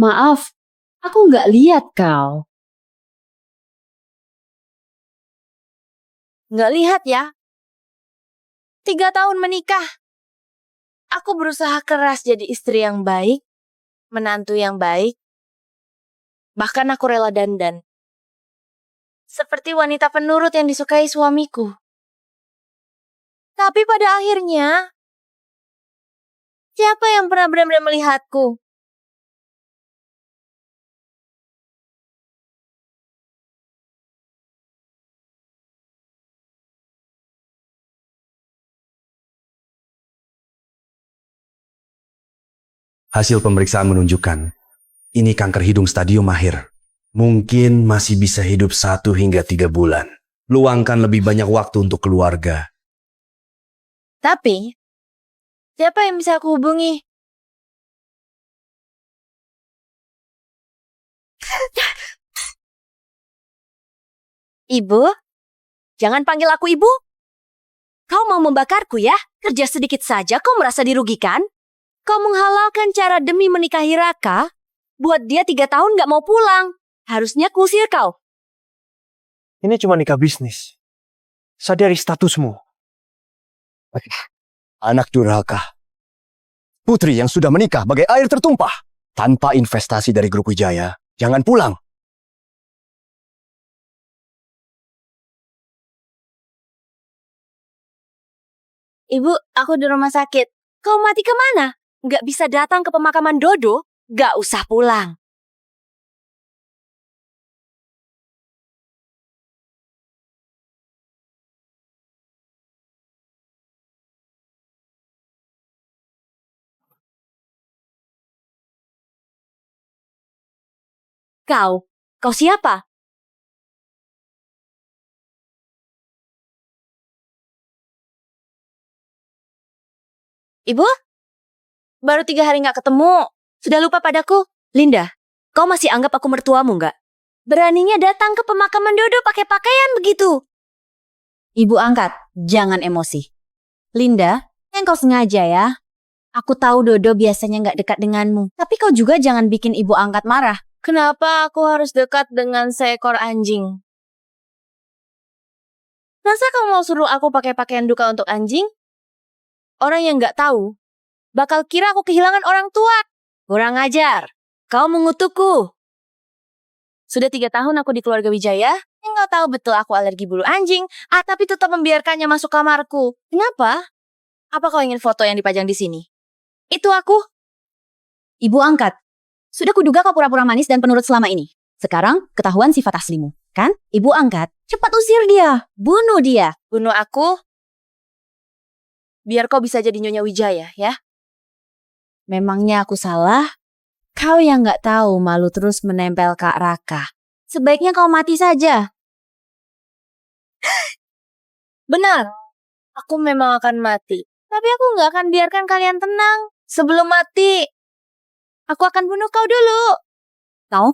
Maaf, aku nggak lihat kau. Nggak lihat ya? 3 tahun menikah. Aku berusaha keras jadi istri yang baik, menantu yang baik. Bahkan aku rela dandan. Seperti wanita penurut yang disukai suamiku. Tapi pada akhirnya, siapa yang pernah benar-benar melihatku? Hasil pemeriksaan menunjukkan, ini kanker hidung stadium akhir. Mungkin masih bisa hidup 1 hingga 3 bulan. Luangkan lebih banyak waktu untuk keluarga. Tapi, siapa yang bisa aku hubungi? Ibu? Jangan panggil aku ibu. Kau mau membakarku ya? Kerja sedikit saja kau merasa dirugikan? Kau menghalalkan cara demi menikahi Raka, buat dia 3 tahun gak mau pulang. Harusnya kusir kau. Ini cuma nikah bisnis. Sadari statusmu. Anak durhaka. Putri yang sudah menikah bagai air tertumpah. Tanpa investasi dari Grup Wijaya, jangan pulang. Ibu, aku di rumah sakit. Kau mati kemana? Gak bisa datang ke pemakaman Dodo? Gak usah pulang. Kau siapa? Ibu? Baru 3 hari gak ketemu. Sudah lupa padaku? Linda, kau masih anggap aku mertuamu gak? Beraninya datang ke pemakaman Dodo pakai pakaian begitu. Ibu angkat, jangan emosi. Linda, yang kau sengaja ya. Aku tahu Dodo biasanya nggak dekat denganmu. Tapi kau juga jangan bikin ibu angkat marah. Kenapa aku harus dekat dengan seekor anjing? Masa kamu mau suruh aku pakai pakaian duka untuk anjing? Orang yang nggak tahu bakal kira aku kehilangan orang tua. Kurang ajar. Kau mengutukku. Sudah 3 tahun aku di keluarga Wijaya. Engkau tahu betul aku alergi bulu anjing. Tapi tetap membiarkannya masuk kamarku. Kenapa? Apa kau ingin foto yang dipajang di sini? Itu aku. Ibu angkat. Sudah kuduga kau pura-pura manis dan penurut selama ini. Sekarang ketahuan sifat aslimu, kan? Ibu angkat. Cepat usir dia. Bunuh dia. Bunuh aku? Biar kau bisa jadi Nyonya Wijaya, ya? Memangnya aku salah? Kau yang nggak tahu malu terus menempel Kak Raka. Sebaiknya kau mati saja. Benar. Aku memang akan mati. Tapi aku nggak akan biarkan kalian tenang. Sebelum mati, aku akan bunuh kau dulu. Kau?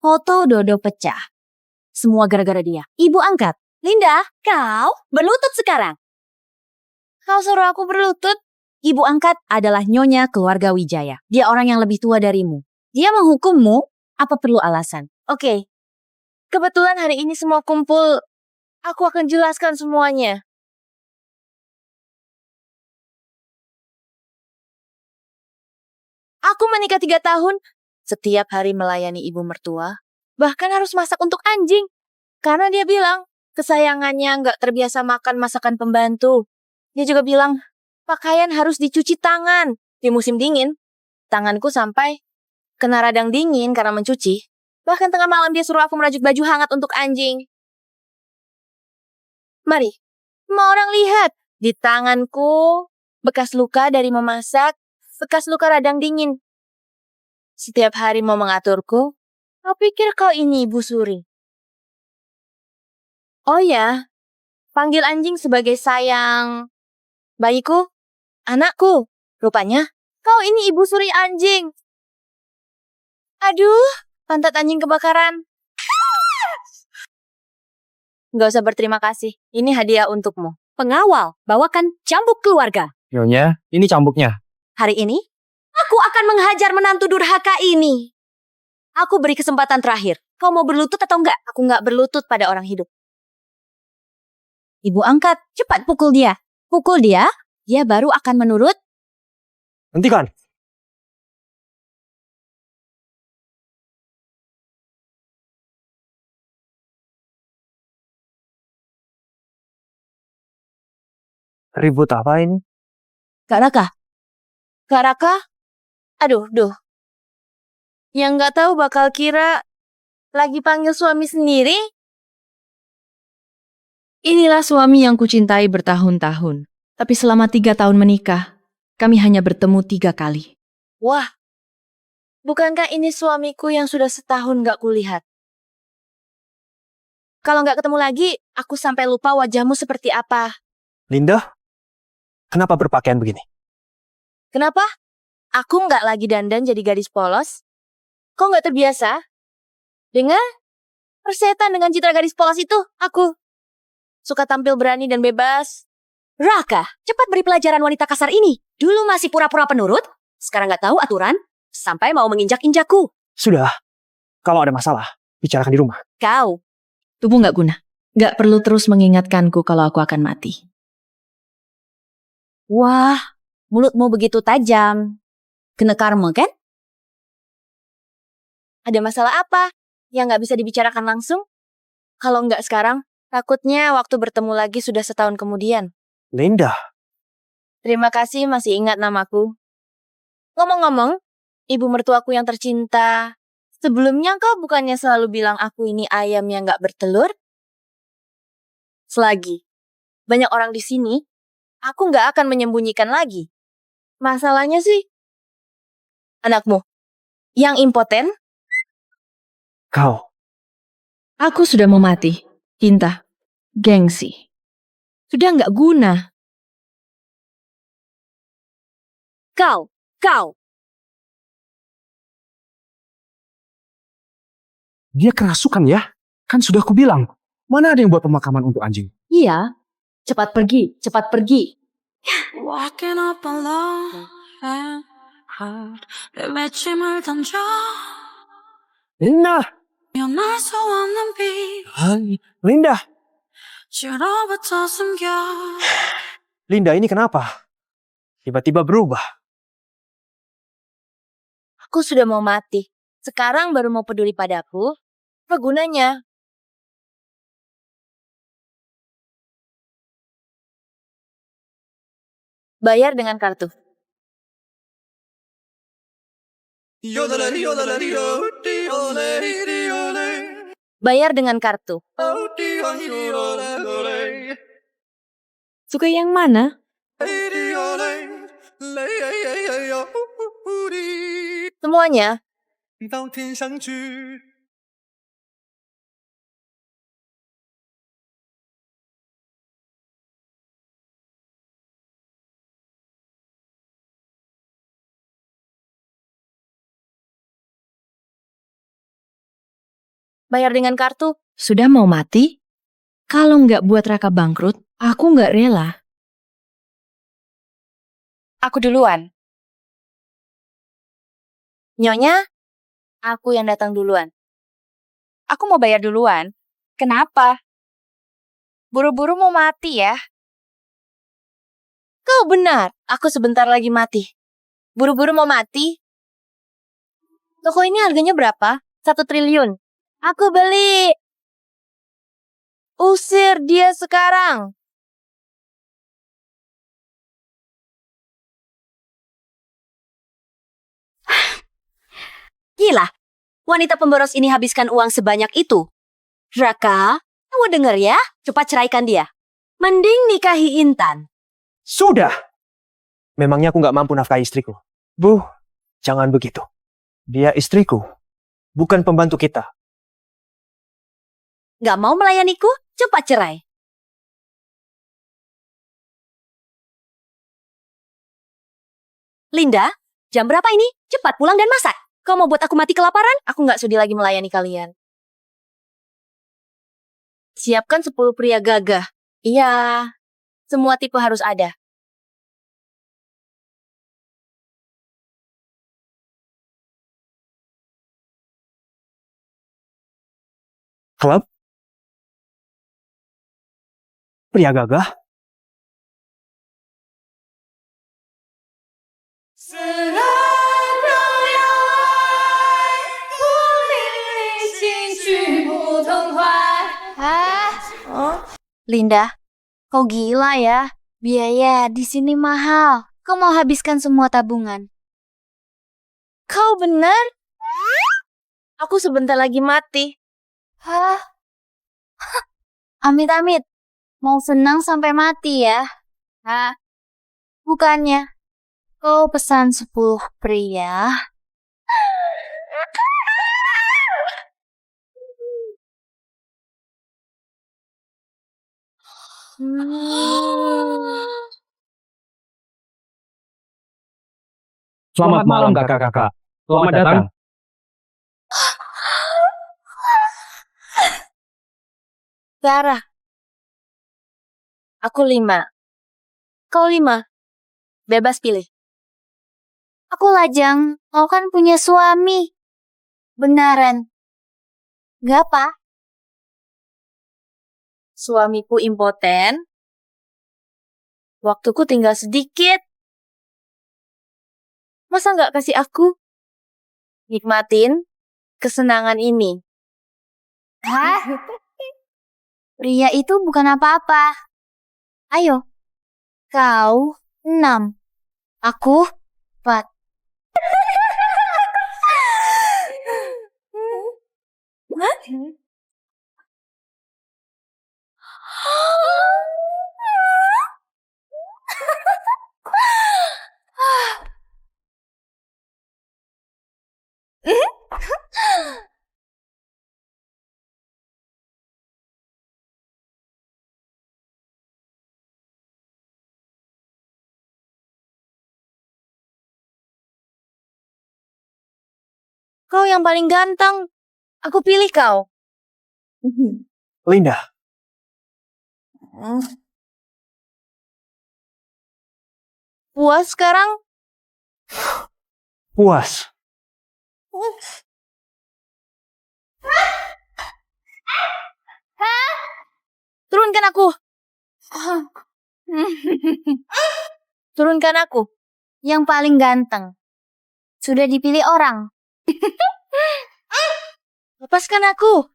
Foto Dodo pecah. Semua gara-gara dia. Ibu angkat. Linda, kau berlutut sekarang. Kau suruh aku berlutut? Ibu angkat adalah Nyonya keluarga Wijaya. Dia orang yang lebih tua darimu. Dia menghukummu, apa perlu alasan? Oke. Kebetulan hari ini semua kumpul. Aku akan jelaskan semuanya. Aku menikah 3 tahun. Setiap hari melayani ibu mertua. Bahkan harus masak untuk anjing. Karena dia bilang, kesayangannya nggak terbiasa makan masakan pembantu. Dia juga bilang, pakaian harus dicuci tangan. Di musim dingin, tanganku sampai kena radang dingin karena mencuci. Bahkan tengah malam dia suruh aku merajut baju hangat untuk anjing. Mari, semua orang lihat. Di tanganku, bekas luka dari memasak, bekas luka radang dingin. Setiap hari mau mengaturku, kau pikir kau ini Ibu Suri? Oh ya, panggil anjing sebagai sayang. Bayiku, anakku, rupanya kau ini Ibu Suri anjing. Aduh, pantat anjing kebakaran. Gak usah berterima kasih, ini hadiah untukmu. Pengawal, bawakan cambuk keluarga. Nyonya, ini cambuknya. Hari ini, aku akan menghajar menantu durhaka ini. Aku beri kesempatan terakhir. Kau mau berlutut atau enggak? Aku enggak berlutut pada orang hidup. Ibu angkat, cepat pukul dia. Pukul dia, dia baru akan menurut. Hentikan. Ribut apa ini? Kak Raka, Kak Raka? Aduh. Yang enggak tahu bakal kira lagi panggil suami sendiri. Inilah suami yang kucintai bertahun-tahun. Tapi selama 3 tahun menikah, kami hanya bertemu 3 kali. Wah, bukankah ini suamiku yang sudah setahun gak kulihat? Kalau gak ketemu lagi, aku sampai lupa wajahmu seperti apa. Linda, kenapa berpakaian begini? Kenapa? Aku gak lagi dandan jadi gadis polos. Kok gak terbiasa? Dengan persetan dengan citra gadis polos itu, aku suka tampil berani dan bebas. Raka, cepat beri pelajaran wanita kasar ini. Dulu masih pura-pura penurut, sekarang nggak tahu aturan, sampai mau menginjak-injakku. Sudah, kalau ada masalah, bicarakan di rumah. Kau, Tubuh nggak guna. Nggak perlu terus mengingatkanku kalau aku akan mati. Wah, mulutmu begitu tajam. Kena karma kan? ada masalah apa yang gak bisa dibicarakan langsung? Kalau nggak sekarang, takutnya waktu bertemu lagi sudah setahun kemudian. Linda, Terima kasih masih ingat namaku. Ngomong-ngomong, ibu mertuaku yang tercinta, sebelumnya kau bukannya selalu bilang aku ini ayam yang gak bertelur? Selagi banyak orang di sini, aku gak akan menyembunyikan lagi. Masalahnya sih, anakmu yang impoten. kau. Aku sudah mau mati. Cinta. Gengsi. Sudah nggak guna. Kau. Dia kerasukan ya? Kan sudah aku bilang. Mana ada yang buat pemakaman untuk anjing? Iya, cepat pergi. Walking up alone and hard 내맺힘을 던져 Linda, 일어날 수 없는 빛 Linda. 줄어부터 숨겨 Linda, ini kenapa? Tiba-tiba berubah. Aku sudah mau mati. Sekarang baru mau peduli padaku. Apa gunanya? Bayar dengan kartu. Bayar dengan kartu. Suka yang mana? Semuanya. Bayar dengan kartu. Sudah mau mati? Kalau nggak buat Raka bangkrut, aku nggak rela. Aku duluan. Nyonya, aku yang datang duluan. Aku mau bayar duluan. Kenapa? Buru-buru mau mati ya? Kau benar, aku sebentar lagi mati. Buru-buru mau mati? Toko ini harganya berapa? 1 triliun. Aku beli. Usir dia sekarang. Gila, wanita pemboros ini habiskan uang sebanyak itu. Raka, kamu denger ya, cepat ceraikan dia. Mending nikahi Intan. Sudah. Memangnya aku nggak mampu nafkahi istriku. Bu, jangan begitu. Dia istriku, bukan pembantu kita. Gak mau melayaniku? Cepat cerai. Linda, jam berapa ini? Cepat pulang dan masak. Kau mau buat aku mati kelaparan? Aku nggak sudi lagi melayani kalian. Siapkan 10 pria gagah. Iya, Semua tipe harus ada. Klub? Pria gagah? Linda, kau gila ya. Biaya di sini mahal. Kau mau habiskan semua tabungan. Kau benar? Aku sebentar lagi mati. Hah? Amit-amit. Mau senang sampai mati ya? Hah? Bukannya. Kau pesan 10 pria. Selamat malam kakak-kakak. Selamat datang. Sarah. Aku 5. Kau 5. Bebas pilih. Aku lajang. Kau kan punya suami. Benaran. Gak apa? Suamiku impoten. Waktuku tinggal sedikit. Masa nggak kasih aku? Nikmatin kesenangan ini. Hah? Pria itu bukan apa-apa. Ayo. Kau 6. Aku 4. Kau yang paling ganteng. Aku pilih kau. Linda, Puas sekarang? puas. Turunkan aku. Turunkan aku. Yang paling ganteng. Sudah dipilih orang. Lepaskan aku.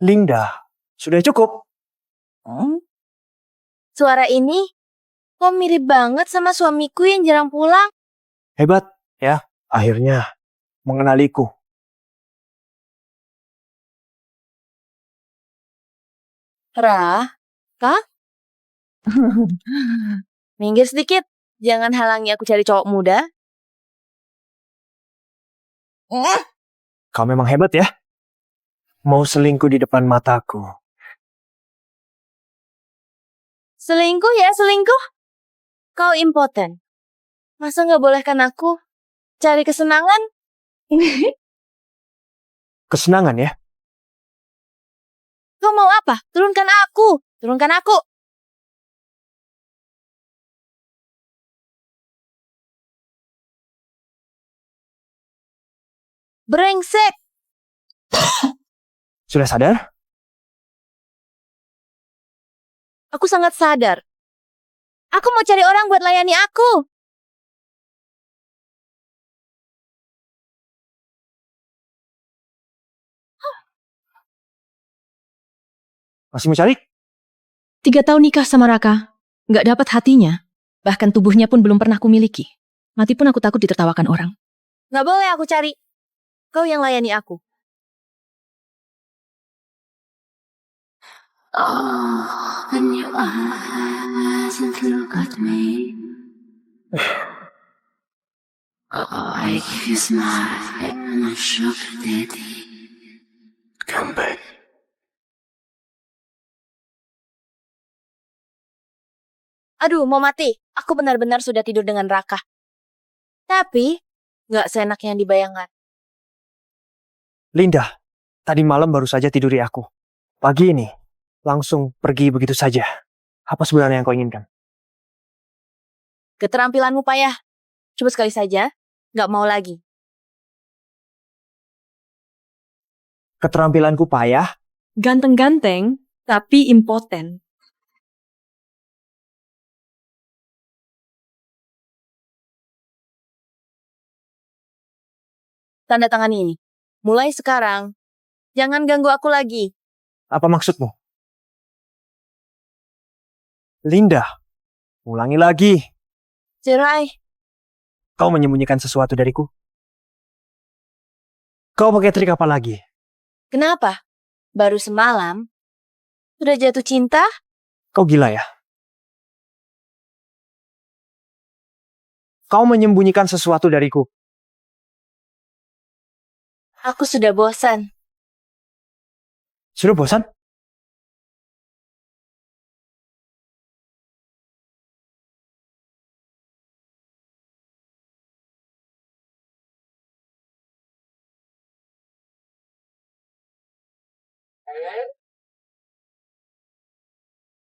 Linda, sudah cukup. Suara ini kok mirip banget sama suamiku yang jarang pulang. Hebat, ya. Akhirnya mengenaliku. Kak? Minggir sedikit. Jangan halangi aku cari cowok muda. Kau memang hebat ya. Mau selingkuh di depan mataku. Selingkuh ya, selingkuh. Kau impoten. Masa nggak bolehkan aku cari kesenangan? Kesenangan ya. Kau mau apa? Turunkan aku. Turunkan aku. Brengsek. Sudah sadar? Aku sangat sadar. Aku mau cari orang buat layani aku. Masih mau cari? 3 tahun nikah sama Raka. Nggak dapat hatinya. Bahkan tubuhnya pun belum pernah kumiliki. Mati pun aku takut ditertawakan orang. Nggak boleh aku cari. Kau yang layani aku. Oh, and your eyes and look at me. Oh, I give you smile and I'm sugar daddy. Come back. Aduh, mau mati. Aku benar-benar sudah tidur dengan Raka. Tapi, nggak seenak yang dibayangkan. Linda, tadi malam baru saja tiduri aku. Pagi ini, langsung pergi begitu saja. Apa sebenarnya yang kau inginkan? Keterampilanmu payah. Coba sekali saja, nggak mau lagi. Keterampilanku payah? Ganteng-ganteng, tapi impoten. Tanda tangan ini. Mulai sekarang, jangan ganggu aku lagi. Apa maksudmu? Linda, ulangi lagi. Cerai. Kau menyembunyikan sesuatu dariku? Kau pakai trik apa lagi? Kenapa? Baru semalam, sudah jatuh cinta? Kau gila ya? Kau menyembunyikan sesuatu dariku. Aku sudah bosan. Sudah bosan?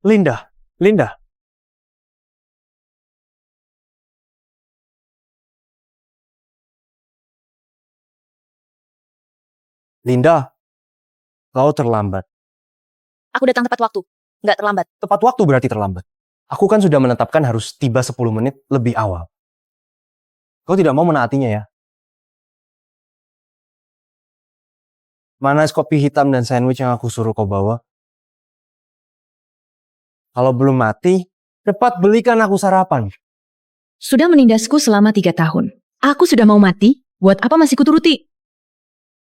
Linda, Linda. Linda, kau terlambat. Aku datang tepat waktu. Nggak terlambat. Tepat waktu berarti terlambat. Aku kan sudah menetapkan harus tiba 10 menit lebih awal. Kau tidak mau menaatinya ya? Mana es kopi hitam dan sandwich yang aku suruh kau bawa? Kalau belum mati, cepat belikan aku sarapan. Sudah menindasku selama 3 tahun. Aku sudah mau mati, buat apa masih kuturuti?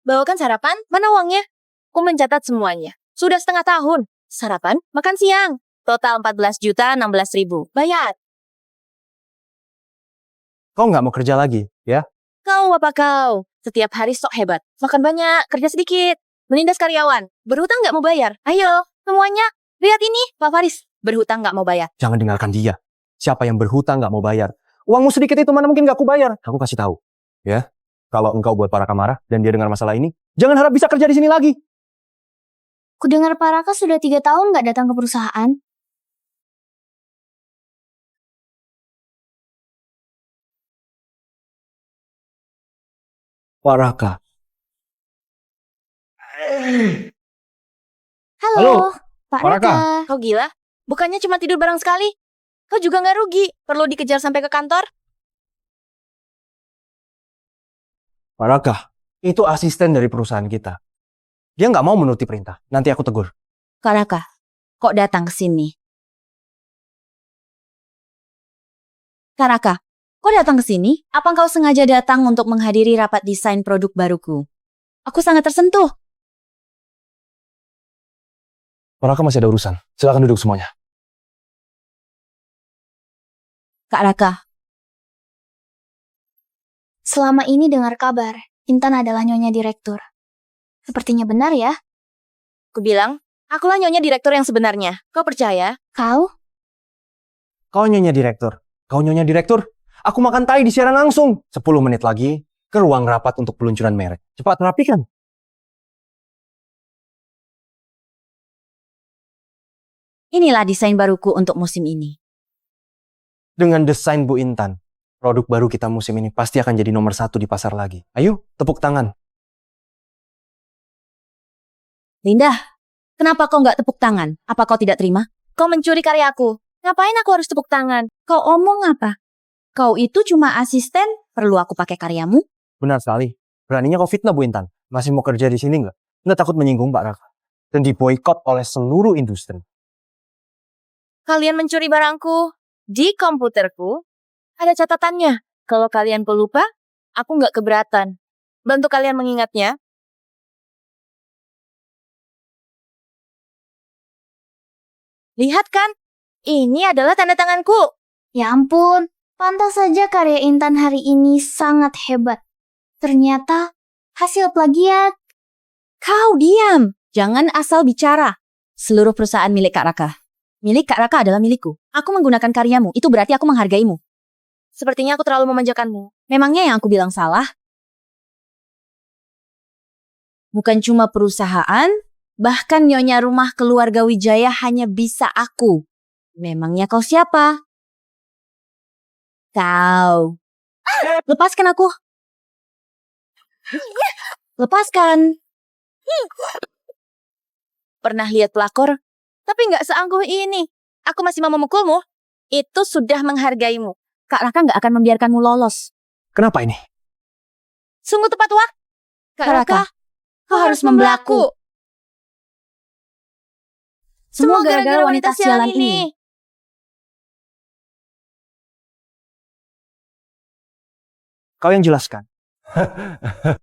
Bawakan sarapan, mana uangnya? Aku mencatat semuanya. Sudah setengah tahun. Sarapan, makan siang. Total 14.016.000. Bayar. Kau nggak mau kerja lagi, ya? Kau apa kau? Setiap hari sok hebat. Makan banyak, kerja sedikit. Menindas karyawan. Berhutang nggak mau bayar. Ayo, semuanya. Lihat ini, Pak Faris. Berhutang nggak mau bayar. Jangan dengarkan dia. Siapa yang berhutang nggak mau bayar? Uangmu sedikit itu mana mungkin nggak aku bayar? Aku kasih tahu, ya. Kalau engkau buat para kamarah dan dia dengar masalah ini, jangan harap bisa kerja di sini lagi. Ku dengar Pak Raka sudah 3 tahun nggak datang ke perusahaan. Pak Raka. Halo, Pak Pak Raka. Raka. Kau gila? Bukannya cuma tidur bareng sekali? Kau juga nggak rugi. Perlu dikejar sampai ke kantor? Pak Raka, itu asisten dari perusahaan kita. Dia nggak mau menuruti perintah. Nanti aku tegur. Kak Raka, kok datang ke sini? Kak Raka, kok datang ke sini? Apa engkau sengaja datang untuk menghadiri rapat desain produk baruku? Aku sangat tersentuh. Pak Raka masih ada urusan. Silakan duduk semuanya. Kak Raka, Selama ini dengar kabar, Intan adalah nyonya direktur. Sepertinya benar ya? Aku bilang, akulah nyonya direktur yang sebenarnya. Kau percaya? Kau? Kau nyonya direktur. Kau nyonya direktur. Aku makan tai di siaran langsung. 10 menit lagi ke ruang rapat untuk peluncuran merek. Cepat rapikan. inilah desain baruku untuk musim ini. Dengan desain Bu Intan, produk baru kita musim ini pasti akan jadi nomor 1 di pasar lagi. Ayo, tepuk tangan. Linda, kenapa kau nggak tepuk tangan? Apa kau tidak terima? Kau mencuri karyaku. Ngapain aku harus tepuk tangan? Kau omong apa? Kau itu cuma asisten, perlu aku pakai karyamu? Benar sekali. Beraninya kau fitnah Bu Intan. Masih mau kerja di sini nggak? Nggak takut menyinggung Pak Raka. Dan diboikot oleh seluruh industri. Kalian mencuri barangku. Di komputerku ada catatannya. Kalau kalian pelupa, aku nggak keberatan. Bantu kalian mengingatnya. Lihat kan? Ini adalah tanda tanganku. Ya ampun, Pantas saja karya Intan hari ini sangat hebat. Ternyata hasil plagiat. Kau diam. Jangan asal bicara. Seluruh perusahaan milik Kak Raka. Milik Kak Raka adalah milikku. Aku menggunakan karyamu. Itu berarti aku menghargaimu. Sepertinya aku terlalu memanjakanmu. Memangnya yang aku bilang salah? Bukan cuma perusahaan, bahkan nyonya rumah keluarga Wijaya hanya bisa aku. Memangnya kau siapa? Kau. Lepaskan aku. Lepaskan. Pernah lihat pelakor? Tapi nggak seangkuh ini. Aku masih mau memukulmu. Itu sudah menghargaimu. Kak Raka nggak akan membiarkanmu lolos. Kenapa ini? Sungguh tepat waktu. Kak Raka, kau harus membelaku. Semua gara-gara wanita sialan ini. Kau yang jelaskan.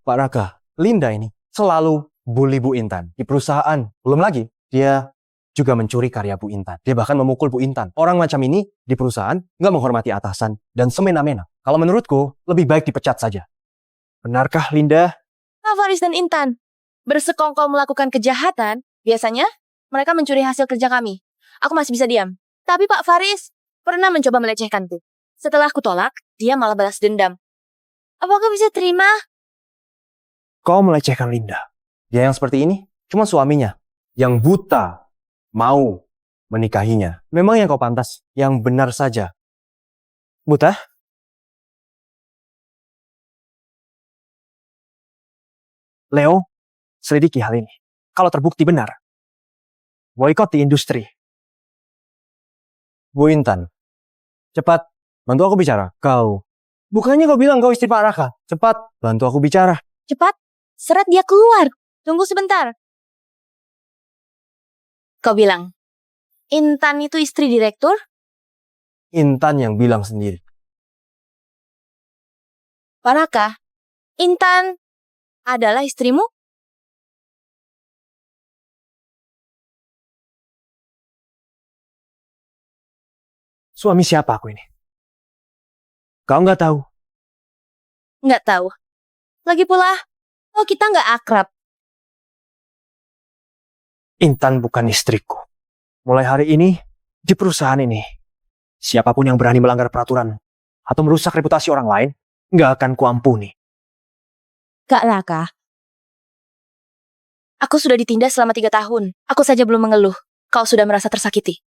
Pak Raka, Linda ini selalu bully Bu Intan di perusahaan. Belum lagi, dia juga mencuri karya Bu Intan. Dia bahkan memukul Bu Intan. Orang macam ini di perusahaan nggak menghormati atasan dan semena-mena. Kalau menurutku, lebih baik dipecat saja. Benarkah Linda? Pak Faris dan Intan bersekongkol melakukan kejahatan. Biasanya mereka mencuri hasil kerja kami. Aku masih bisa diam. Tapi Pak Faris pernah mencoba melecehkanku. Setelah aku tolak, dia malah balas dendam. Apakah bisa terima? Kau melecehkan Linda. Dia yang seperti ini, cuma suaminya yang buta mau menikahinya. Memang yang kau pantas, yang benar saja. Buta? Leo, selidiki hal ini. Kalau terbukti benar, boikot di industri. Bu Intan, cepat bantu aku bicara. Bukannya kau bilang kau istri Pak Raka. Cepat bantu aku bicara. Cepat, seret dia keluar. Tunggu sebentar. Kau bilang, Intan itu istri direktur? Intan yang bilang sendiri. Pak Raka, Intan adalah istrimu? Suami siapa aku ini? Kau nggak tahu. Nggak tahu. Lagi pula, kita nggak akrab. Intan bukan istriku. Mulai hari ini, di perusahaan ini, siapapun yang berani melanggar peraturan atau merusak reputasi orang lain, nggak akan kuampuni. Kak Raka, Aku sudah ditindas selama 3 tahun. Aku saja belum mengeluh. Kau sudah merasa tersakiti.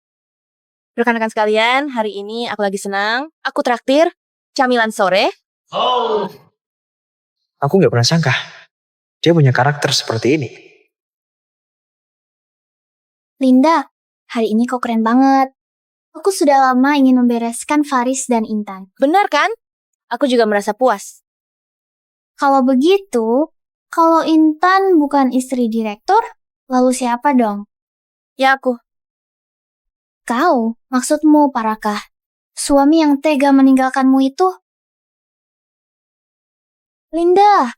Rekan-rekan sekalian, hari ini aku lagi senang. Aku traktir camilan sore. Aku nggak pernah sangka dia punya karakter seperti ini. Linda, hari ini kau keren banget. Aku sudah lama ingin membereskan Faris dan Intan. Benar kan? Aku juga merasa puas. Kalau begitu, kalau Intan bukan istri direktur, lalu siapa dong? Ya aku. Kau, maksudmu Parakah? Suami yang tega meninggalkanmu itu? Linda,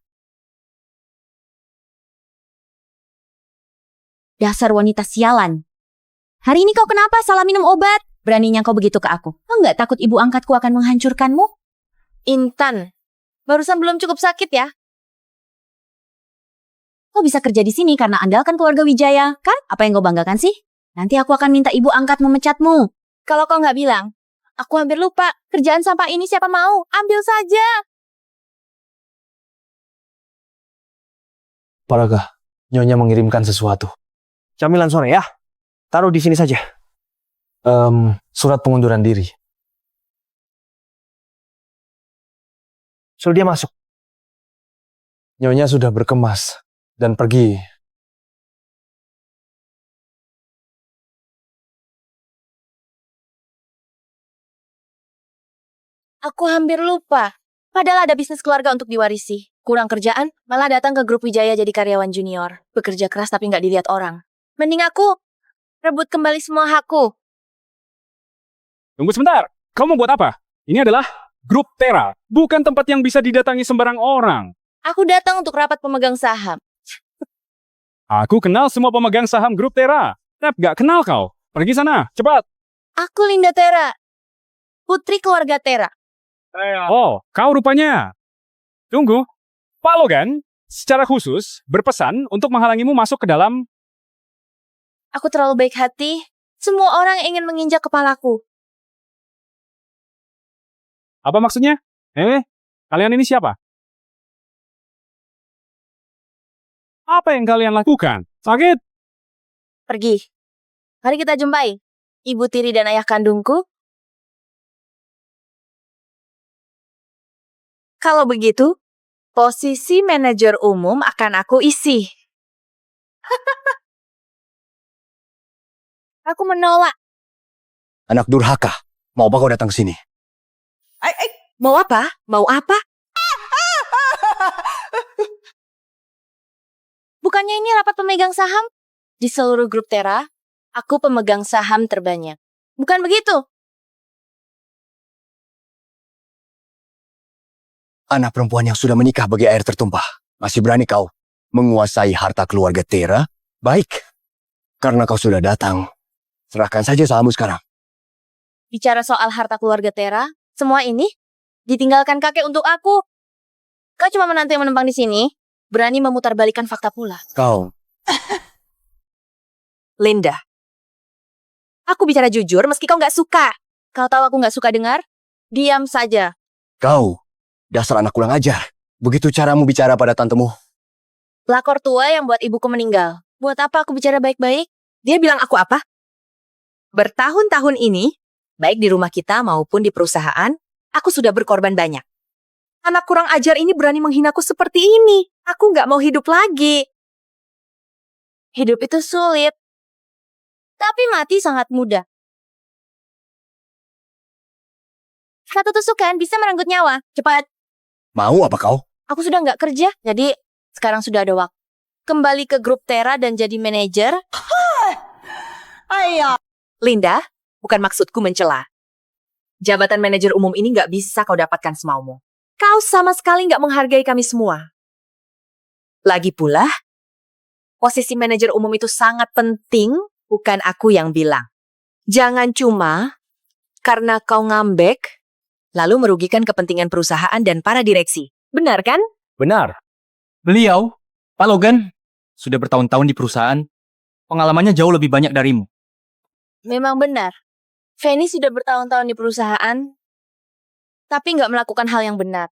dasar wanita sialan. Hari ini kau kenapa salah minum obat? Beraninya kau begitu ke aku. Kau nggak takut ibu angkatku akan menghancurkanmu? Intan, barusan belum cukup sakit ya? Kau bisa kerja di sini karena andalkan keluarga Wijaya, kan? Apa yang kau banggakan sih? Nanti aku akan minta ibu angkat memecatmu. Kalau kau nggak bilang, aku hampir lupa. Kerjaan sampah ini siapa mau? Ambil saja. Pak Raka, Nyonya mengirimkan sesuatu. Camilan sore ya? Taruh di sini saja. Surat pengunduran diri. Suruh dia masuk. Nyonya sudah berkemas dan pergi. Aku hampir lupa. Padahal ada bisnis keluarga untuk diwarisi. Kurang kerjaan, malah datang ke grup Wijaya jadi karyawan junior. Bekerja keras tapi nggak dilihat orang. Mending aku rebut kembali semua hakku. Tunggu sebentar. Kau mau buat apa? Ini adalah grup Tera, bukan tempat yang bisa didatangi sembarang orang. Aku datang untuk rapat pemegang saham. Aku kenal semua pemegang saham grup Tera. Tapi gak kenal kau. Pergi sana, cepat. Aku Linda Tera, putri keluarga Tera. Oh, kau rupanya. Tunggu. Pak Logan, secara khusus, berpesan untuk menghalangimu masuk ke dalam... Aku terlalu baik hati. Semua orang ingin menginjak kepalaku. Apa maksudnya? Kalian ini siapa? Apa yang kalian lakukan? Sakit? Pergi. Mari kita jumpai. Ibu tiri dan ayah kandungku. Kalau begitu, posisi manajer umum akan aku isi. Aku menolak. Anak durhaka, mau apa kau datang ke sini? Mau apa? Mau apa? Bukannya ini rapat pemegang saham? Di seluruh grup Tera, aku pemegang saham terbanyak. Bukan begitu? Anak perempuan yang sudah menikah bagi air tertumpah. Masih berani kau menguasai harta keluarga Tera? Baik, karena kau sudah datang. Serahkan saja sahammu sekarang. Bicara soal harta keluarga Tera, semua ini ditinggalkan kakek untuk aku. Kau cuma menantu yang menempang di sini, berani memutarbalikkan fakta pula. Kau, Linda, aku bicara jujur meski kau nggak suka. Kau tahu aku nggak suka dengar? Diam saja. kau, dasar anak kurang ajar. Begitu caramu bicara pada tantemu. Pelakor tua yang buat ibuku meninggal. Buat apa aku bicara baik-baik? Dia bilang aku apa? Bertahun-tahun ini, baik di rumah kita maupun di perusahaan, aku sudah berkorban banyak. Anak kurang ajar ini berani menghinaku seperti ini. Aku nggak mau hidup lagi. Hidup itu sulit. Tapi mati sangat mudah. Satu tusukan bisa merenggut nyawa. Cepat. Mau apa kau? Aku sudah nggak kerja, jadi sekarang sudah ada waktu. Kembali ke grup Tera dan jadi manajer. Linda, bukan maksudku mencela. Jabatan manajer umum ini nggak bisa kau dapatkan semaumu. Kau sama sekali nggak menghargai kami semua. Lagi pula, posisi manajer umum itu sangat penting, bukan aku yang bilang. Jangan cuma karena kau ngambek, lalu merugikan kepentingan perusahaan dan para direksi. Benar kan? Benar. Beliau, Pak Logan, sudah bertahun-tahun di perusahaan. Pengalamannya jauh lebih banyak darimu. Memang benar. Fanny sudah bertahun-tahun di perusahaan, tapi nggak melakukan hal yang benar.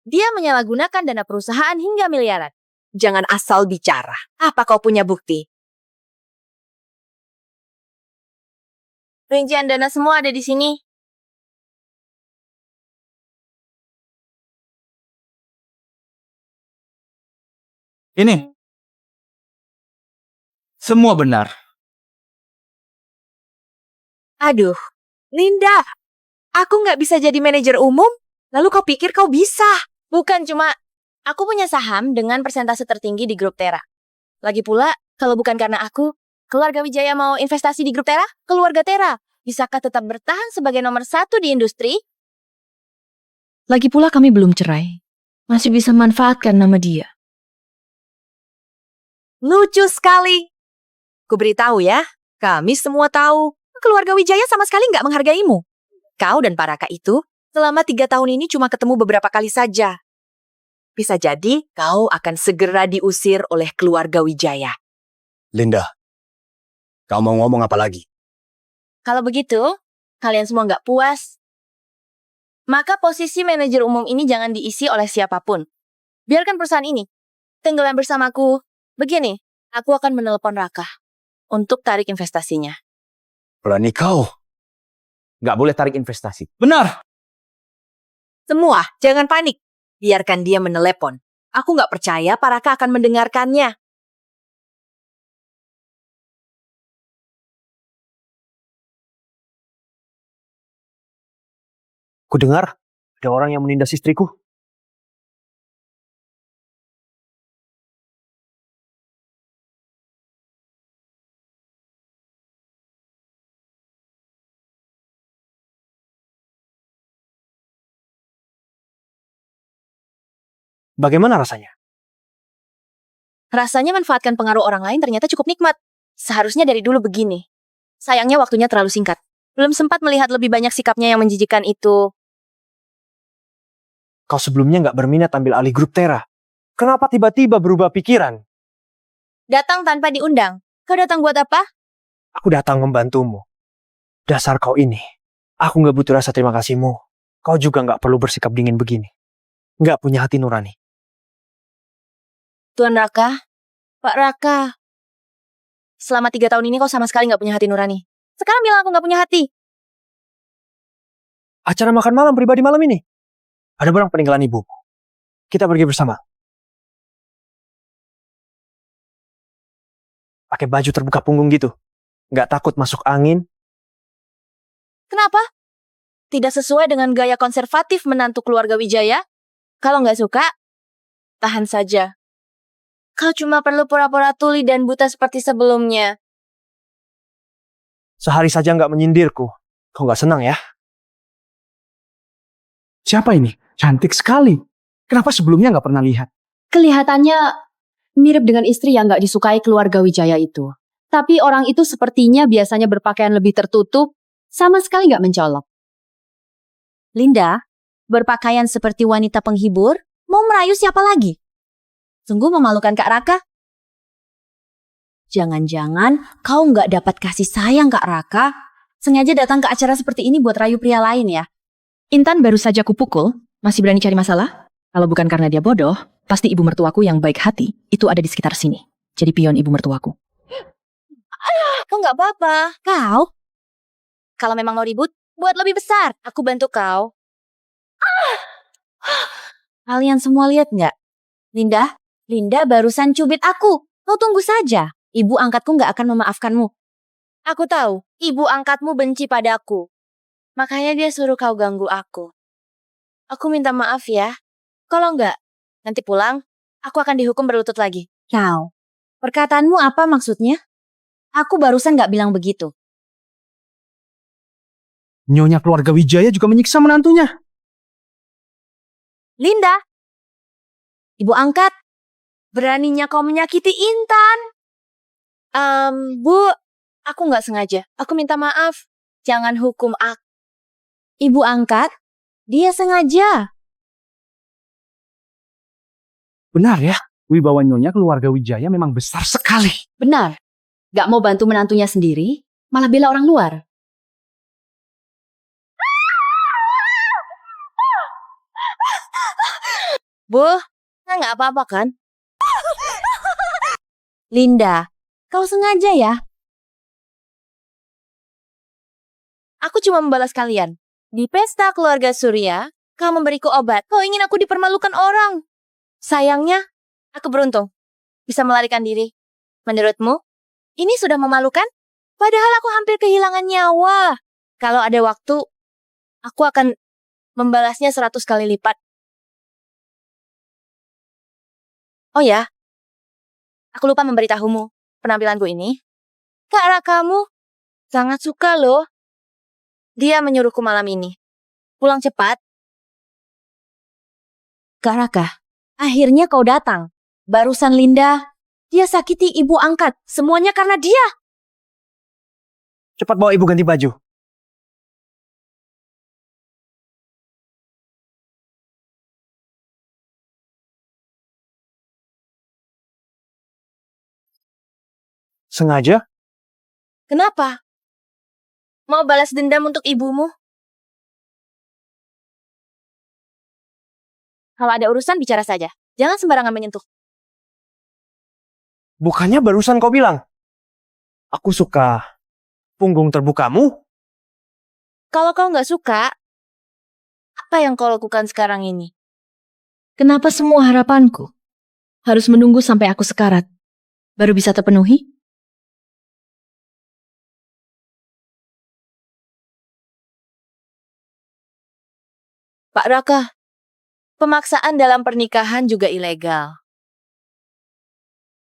Dia menyalahgunakan dana perusahaan hingga miliaran. Jangan asal bicara. Apa kau punya bukti? Rincian dana semua ada di sini. Ini. Semua benar. Aduh, Linda, aku nggak bisa jadi manajer umum? Lalu kau pikir kau bisa? Bukan cuma, aku punya saham dengan persentase tertinggi di grup Tera. Lagi pula, kalau bukan karena aku, keluarga Wijaya mau investasi di grup Tera? Keluarga Tera, bisakah tetap bertahan sebagai nomor 1 di industri? Lagi pula kami belum cerai. Masih bisa manfaatkan nama dia. Lucu sekali. Ku beritahu ya, kami semua tahu, keluarga Wijaya sama sekali nggak menghargaimu. Kau dan Paraka itu selama 3 tahun ini cuma ketemu beberapa kali saja. Bisa jadi kau akan segera diusir oleh keluarga Wijaya. Linda, kau mau ngomong apa lagi? Kalau begitu, kalian semua nggak puas, maka posisi manajer umum ini jangan diisi oleh siapapun. Biarkan perusahaan ini tenggelam bersamaku. Begini, aku akan menelepon Raka untuk tarik investasinya. Berani kau? Nggak boleh tarik investasi. Benar. Semua, jangan panik. Biarkan dia menelepon. Aku nggak percaya Paraka akan mendengarkannya. Ku dengar ada orang yang menindas istriku. Bagaimana rasanya? Rasanya manfaatkan pengaruh orang lain ternyata cukup nikmat. Seharusnya dari dulu begini. Sayangnya waktunya terlalu singkat. Belum sempat melihat lebih banyak sikapnya yang menjijikan itu. Kau sebelumnya nggak berminat ambil alih grup Tera. Kenapa tiba-tiba berubah pikiran? Datang tanpa diundang. Kau datang buat apa? Aku datang membantumu. Dasar kau ini. Aku nggak butuh rasa terima kasihmu. Kau juga nggak perlu bersikap dingin begini. Nggak punya hati nurani. Tuan Raka, Pak Raka. Selama 3 tahun ini kau sama sekali nggak punya hati nurani. Sekarang bilang aku nggak punya hati. Acara makan malam pribadi malam ini. Ada barang peninggalan ibu. Kita pergi bersama. Pakai baju terbuka punggung gitu. Nggak takut masuk angin. Kenapa? Tidak sesuai dengan gaya konservatif menantu keluarga Wijaya? Kalau nggak suka, tahan saja. Kau cuma perlu pura-pura tuli dan buta seperti sebelumnya. Sehari saja nggak menyindirku. Kau nggak senang ya? Siapa ini? Cantik sekali. Kenapa sebelumnya nggak pernah lihat? Kelihatannya mirip dengan istri yang nggak disukai keluarga Wijaya itu. Tapi orang itu sepertinya biasanya berpakaian lebih tertutup, sama sekali nggak mencolok. Linda, berpakaian seperti wanita penghibur, mau merayu siapa lagi? Sungguh memalukan Kak Raka. Jangan-jangan kau nggak dapat kasih sayang Kak Raka, sengaja datang ke acara seperti ini buat rayu pria lain ya? Intan baru saja kupukul, masih berani cari masalah? Kalau bukan karena dia bodoh, pasti ibu mertuaku yang baik hati itu ada di sekitar sini. Jadi pion ibu mertuaku. Kau nggak apa-apa. Kau? Kalau memang mau ribut, buat lebih besar. Aku bantu kau. Kalian semua lihat nggak? Linda barusan cubit aku. Kau tunggu saja. Ibu angkatku nggak akan memaafkanmu. Aku tahu, ibu angkatmu benci padaku. Makanya dia suruh kau ganggu aku. Aku minta maaf ya. Kalau nggak, nanti pulang, aku akan dihukum berlutut lagi. Kau, perkataanmu apa maksudnya? Aku barusan nggak bilang begitu. Nyonya keluarga Wijaya juga menyiksa menantunya. Linda, Ibu angkat, beraninya kau menyakiti Intan. Bu, aku nggak sengaja. Aku minta maaf. Jangan hukum aku. ibu angkat, dia sengaja. Benar ya, wibawa nyonya keluarga Wijaya memang besar sekali. Benar. Gak mau bantu menantunya sendiri, malah bela orang luar. Bu, nggak apa-apa kan? Linda, kau sengaja ya? Aku cuma membalas kalian. Di pesta keluarga Surya, kau memberiku obat. Kau ingin aku dipermalukan orang. Sayangnya, aku beruntung. Bisa melarikan diri. Menurutmu, ini sudah memalukan? Padahal aku hampir kehilangan nyawa. Kalau ada waktu, aku akan membalasnya 100 kali lipat. Oh ya, aku lupa memberitahumu penampilanku ini. Kak Rakamu sangat suka loh. Dia menyuruhku malam ini. Pulang cepat. Kak Raka, akhirnya kau datang. Barusan Linda, dia sakiti ibu angkat. Semuanya karena dia. Cepat bawa ibu ganti baju. Sengaja? Kenapa? Mau balas dendam untuk ibumu? Kalau ada urusan bicara saja. Jangan sembarangan menyentuh. Bukannya barusan kau bilang, aku suka punggung terbukamu? Kalau kau nggak suka, apa yang kau lakukan sekarang ini? Kenapa semua harapanku harus menunggu sampai aku sekarat, baru bisa terpenuhi? Pak Raka, pemaksaan dalam pernikahan juga ilegal.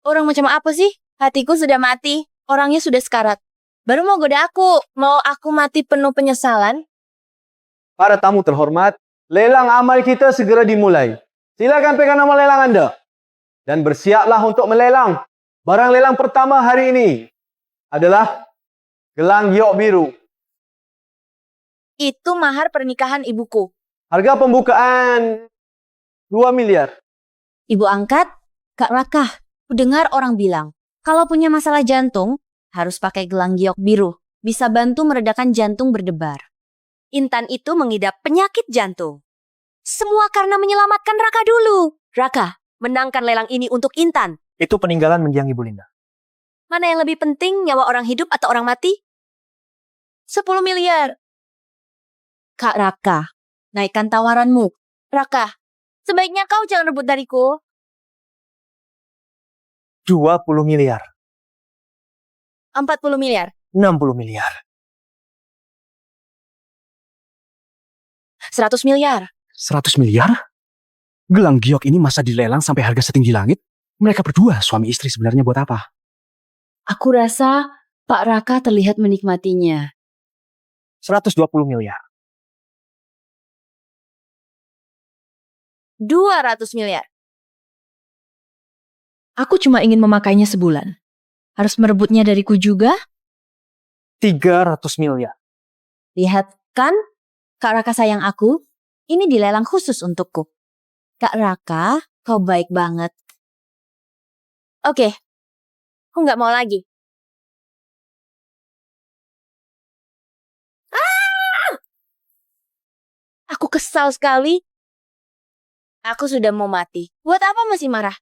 Orang macam apa sih? Hatiku sudah mati, orangnya sudah sekarat. Baru mau goda aku, mau aku mati penuh penyesalan? Para tamu terhormat, lelang amal kita segera dimulai. Silakan pegang nama lelang Anda. Dan bersiaplah untuk melelang. Barang lelang pertama hari ini adalah gelang giok biru. Itu mahar pernikahan ibuku. Harga pembukaan 2 miliar. Ibu angkat, Kak Raka, ku dengar orang bilang, kalau punya masalah jantung, harus pakai gelang giok biru. Bisa bantu meredakan jantung berdebar. Intan itu mengidap penyakit jantung. Semua karena menyelamatkan Raka dulu. Raka, menangkan lelang ini untuk Intan. Itu peninggalan mendiang Ibu Linda. Mana yang lebih penting, nyawa orang hidup atau orang mati? 10 miliar. Kak Raka, naikkan tawaranmu. Raka, sebaiknya kau jangan rebut dariku. 20 miliar. 40 miliar. 60 miliar. 100 miliar. 100 miliar? Gelang giok ini masa dilelang sampai harga setinggi langit? Mereka berdua suami istri sebenarnya buat apa? Aku rasa Pak Raka terlihat menikmatinya. 120 miliar. 200 miliar. Aku cuma ingin memakainya sebulan. Harus merebutnya dariku juga? 300 miliar. Lihat kan, Kak Raka sayang aku, ini dilelang khusus untukku. Kak Raka, kau baik banget. Oke, aku nggak mau lagi. Aku kesal sekali. Aku sudah mau mati. Buat apa masih marah?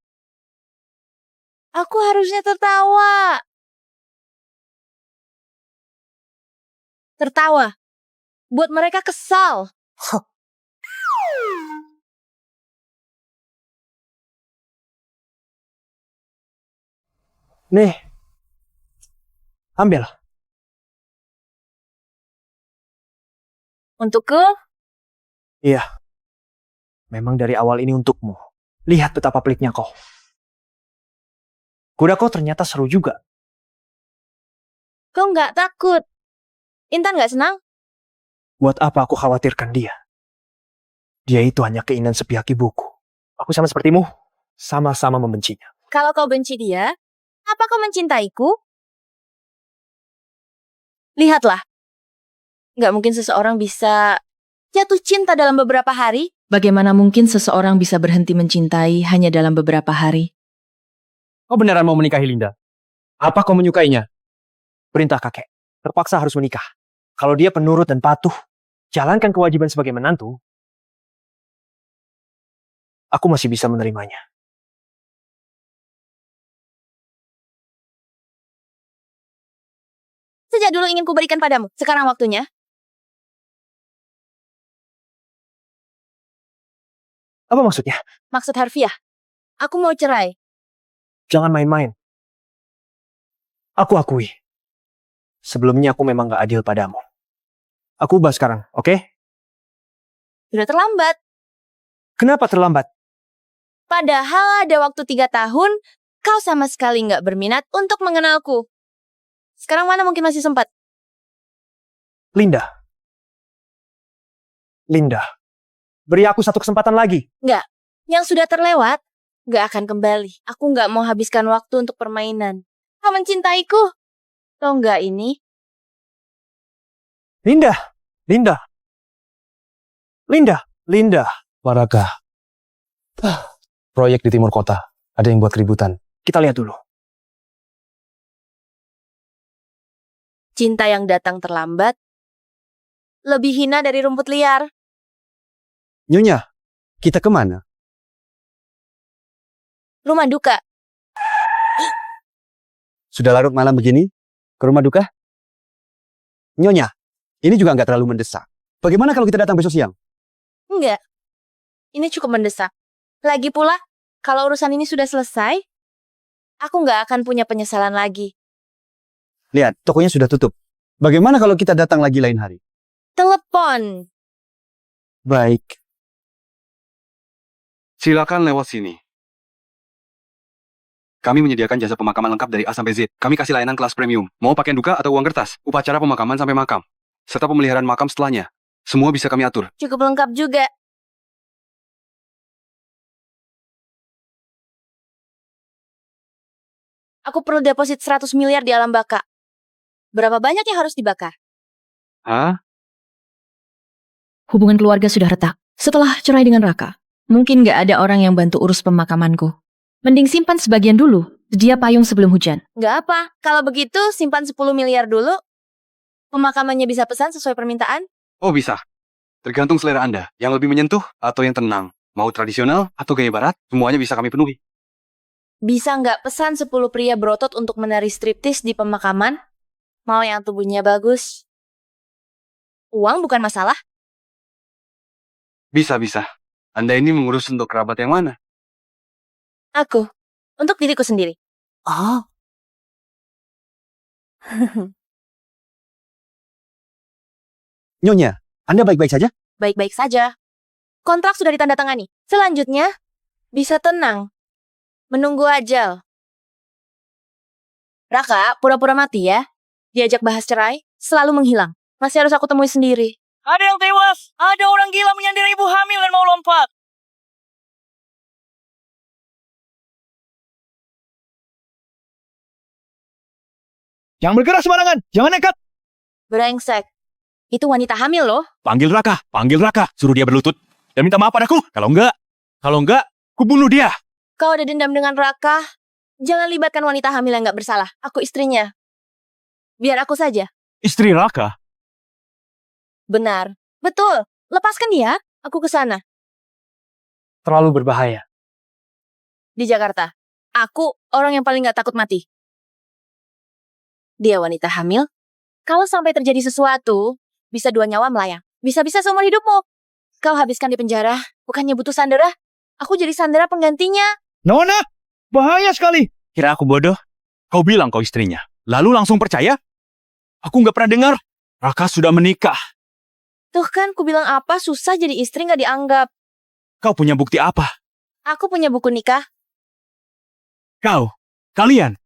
Aku harusnya tertawa. Tertawa. Buat mereka kesal. Nih. Ambil. Untukku, Iya. Memang dari awal ini untukmu. Lihat betapa peliknya kau. Kuda kau ternyata seru juga. kau nggak takut. Intan nggak senang? Buat apa aku khawatirkan dia? Dia itu hanya keinginan sepihak ibuku. Aku sama sepertimu, sama-sama membencinya. Kalau kau benci dia, apa kau mencintaiku? Lihatlah. Nggak mungkin seseorang bisa jatuh cinta dalam beberapa hari. Bagaimana mungkin seseorang bisa berhenti mencintai hanya dalam beberapa hari? Kau beneran mau menikahi Linda? Apa kau menyukainya? Perintah kakek, terpaksa harus menikah. Kalau dia penurut dan patuh, jalankan kewajiban sebagai menantu, aku masih bisa menerimanya. Sejak dulu ingin kuberikan padamu. Sekarang waktunya. Apa maksudnya? Maksud harfiah. Aku mau cerai. Jangan main-main. Aku akui. Sebelumnya aku memang gak adil padamu. Aku ubah sekarang, oke? Sudah terlambat. Kenapa terlambat? Padahal ada waktu 3 tahun, kau sama sekali nggak berminat untuk mengenalku. Sekarang mana mungkin masih sempat? Linda. Linda. Beri aku satu kesempatan lagi. Nggak. Yang sudah terlewat, nggak akan kembali. Aku nggak mau habiskan waktu untuk permainan. Kau mencintaiku. Tahu nggak ini? Linda. Linda. Linda. Linda. Pak Raka, proyek di timur kota, ada yang buat keributan. Kita lihat dulu. Cinta yang datang terlambat, lebih hina dari rumput liar. Nyonya, kita kemana? Rumah duka. Sudah larut malam begini? Ke rumah duka? Nyonya, ini juga nggak terlalu mendesak. Bagaimana kalau kita datang besok siang? Enggak. Ini cukup mendesak. Lagi pula, kalau urusan ini sudah selesai, aku nggak akan punya penyesalan lagi. Lihat, tokonya sudah tutup. Bagaimana kalau kita datang lagi lain hari? Telepon. Baik. Silakan lewat sini. Kami menyediakan jasa pemakaman lengkap dari A sampai Z. Kami kasih layanan kelas premium. Mau pakaian duka atau uang kertas? Upacara pemakaman sampai makam. Serta pemeliharaan makam setelahnya. Semua bisa kami atur. Cukup lengkap juga. Aku perlu deposit 100 miliar di alam baka. Berapa banyak yang harus dibakar? Hah? Hubungan keluarga sudah retak setelah cerai dengan Raka. Mungkin gak ada orang yang bantu urus pemakamanku. Mending simpan sebagian dulu, sedia payung sebelum hujan. Nggak apa, kalau begitu simpan 10 miliar dulu. Pemakamannya bisa pesan sesuai permintaan. Oh bisa. Tergantung selera Anda. Yang lebih menyentuh atau yang tenang. Mau tradisional atau gaya barat, semuanya bisa kami penuhi. Bisa nggak pesan 10 pria berotot untuk menari striptis di pemakaman? Mau yang tubuhnya bagus? Uang bukan masalah. Bisa. Anda ini mengurus untuk kerabat yang mana? Aku, untuk diriku sendiri. Oh, Nyonya, Anda baik-baik saja? Baik-baik saja. Kontrak sudah ditandatangani. Selanjutnya, bisa tenang. Menunggu ajal. Raka, pura-pura mati ya. Diajak bahas cerai, selalu menghilang. Masih harus aku temui sendiri. Ada yang tewas. Ada orang gila menyandera ibu hamil dan mau lompat. Jangan bergerak sembarangan. Jangan nekat. Brengsek. Itu wanita hamil loh. Panggil Raka. Suruh dia berlutut dan minta maaf padaku. Kalau enggak, ku bunuh dia. Kau ada dendam dengan Raka? Jangan libatkan wanita hamil yang gak bersalah. Aku istrinya. Biar aku saja. Istri Raka? Benar. Betul. Lepaskan dia. Aku ke sana. Terlalu berbahaya. Di Jakarta. Aku orang yang paling gak takut mati. Dia wanita hamil. Kalau sampai terjadi sesuatu, bisa 2 nyawa melayang. Bisa-bisa seumur hidupmu. Kau habiskan di penjara. Bukannya butuh sandera? Aku jadi sandera penggantinya. Nona, bahaya sekali. Kira aku bodoh? Kau bilang kau istrinya. Lalu langsung percaya? Aku nggak pernah dengar. Raka sudah menikah. Tuh kan, ku bilang apa, susah jadi istri gak dianggap. Kau punya bukti apa? Aku punya buku nikah. Kalian,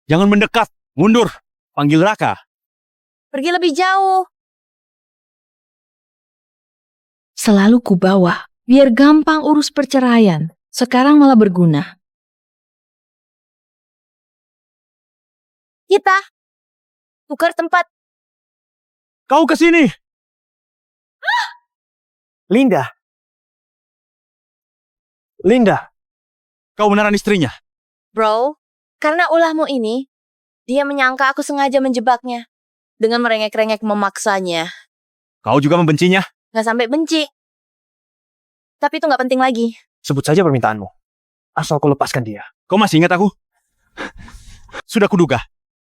jangan mendekat. Mundur. Panggil Raka. Pergi lebih jauh. Selalu kubawa, biar gampang urus perceraian. Sekarang malah berguna. Kita. Tukar tempat. Kau ke sini. Linda. Kau beneran istrinya. Bro, karena ulahmu ini, dia menyangka aku sengaja menjebaknya. Dengan merengek-rengek memaksanya. Kau juga membencinya. Gak sampai benci. Tapi itu gak penting lagi. Sebut saja permintaanmu. Asal kau lepaskan dia. Kau masih ingat aku? Sudah kuduga.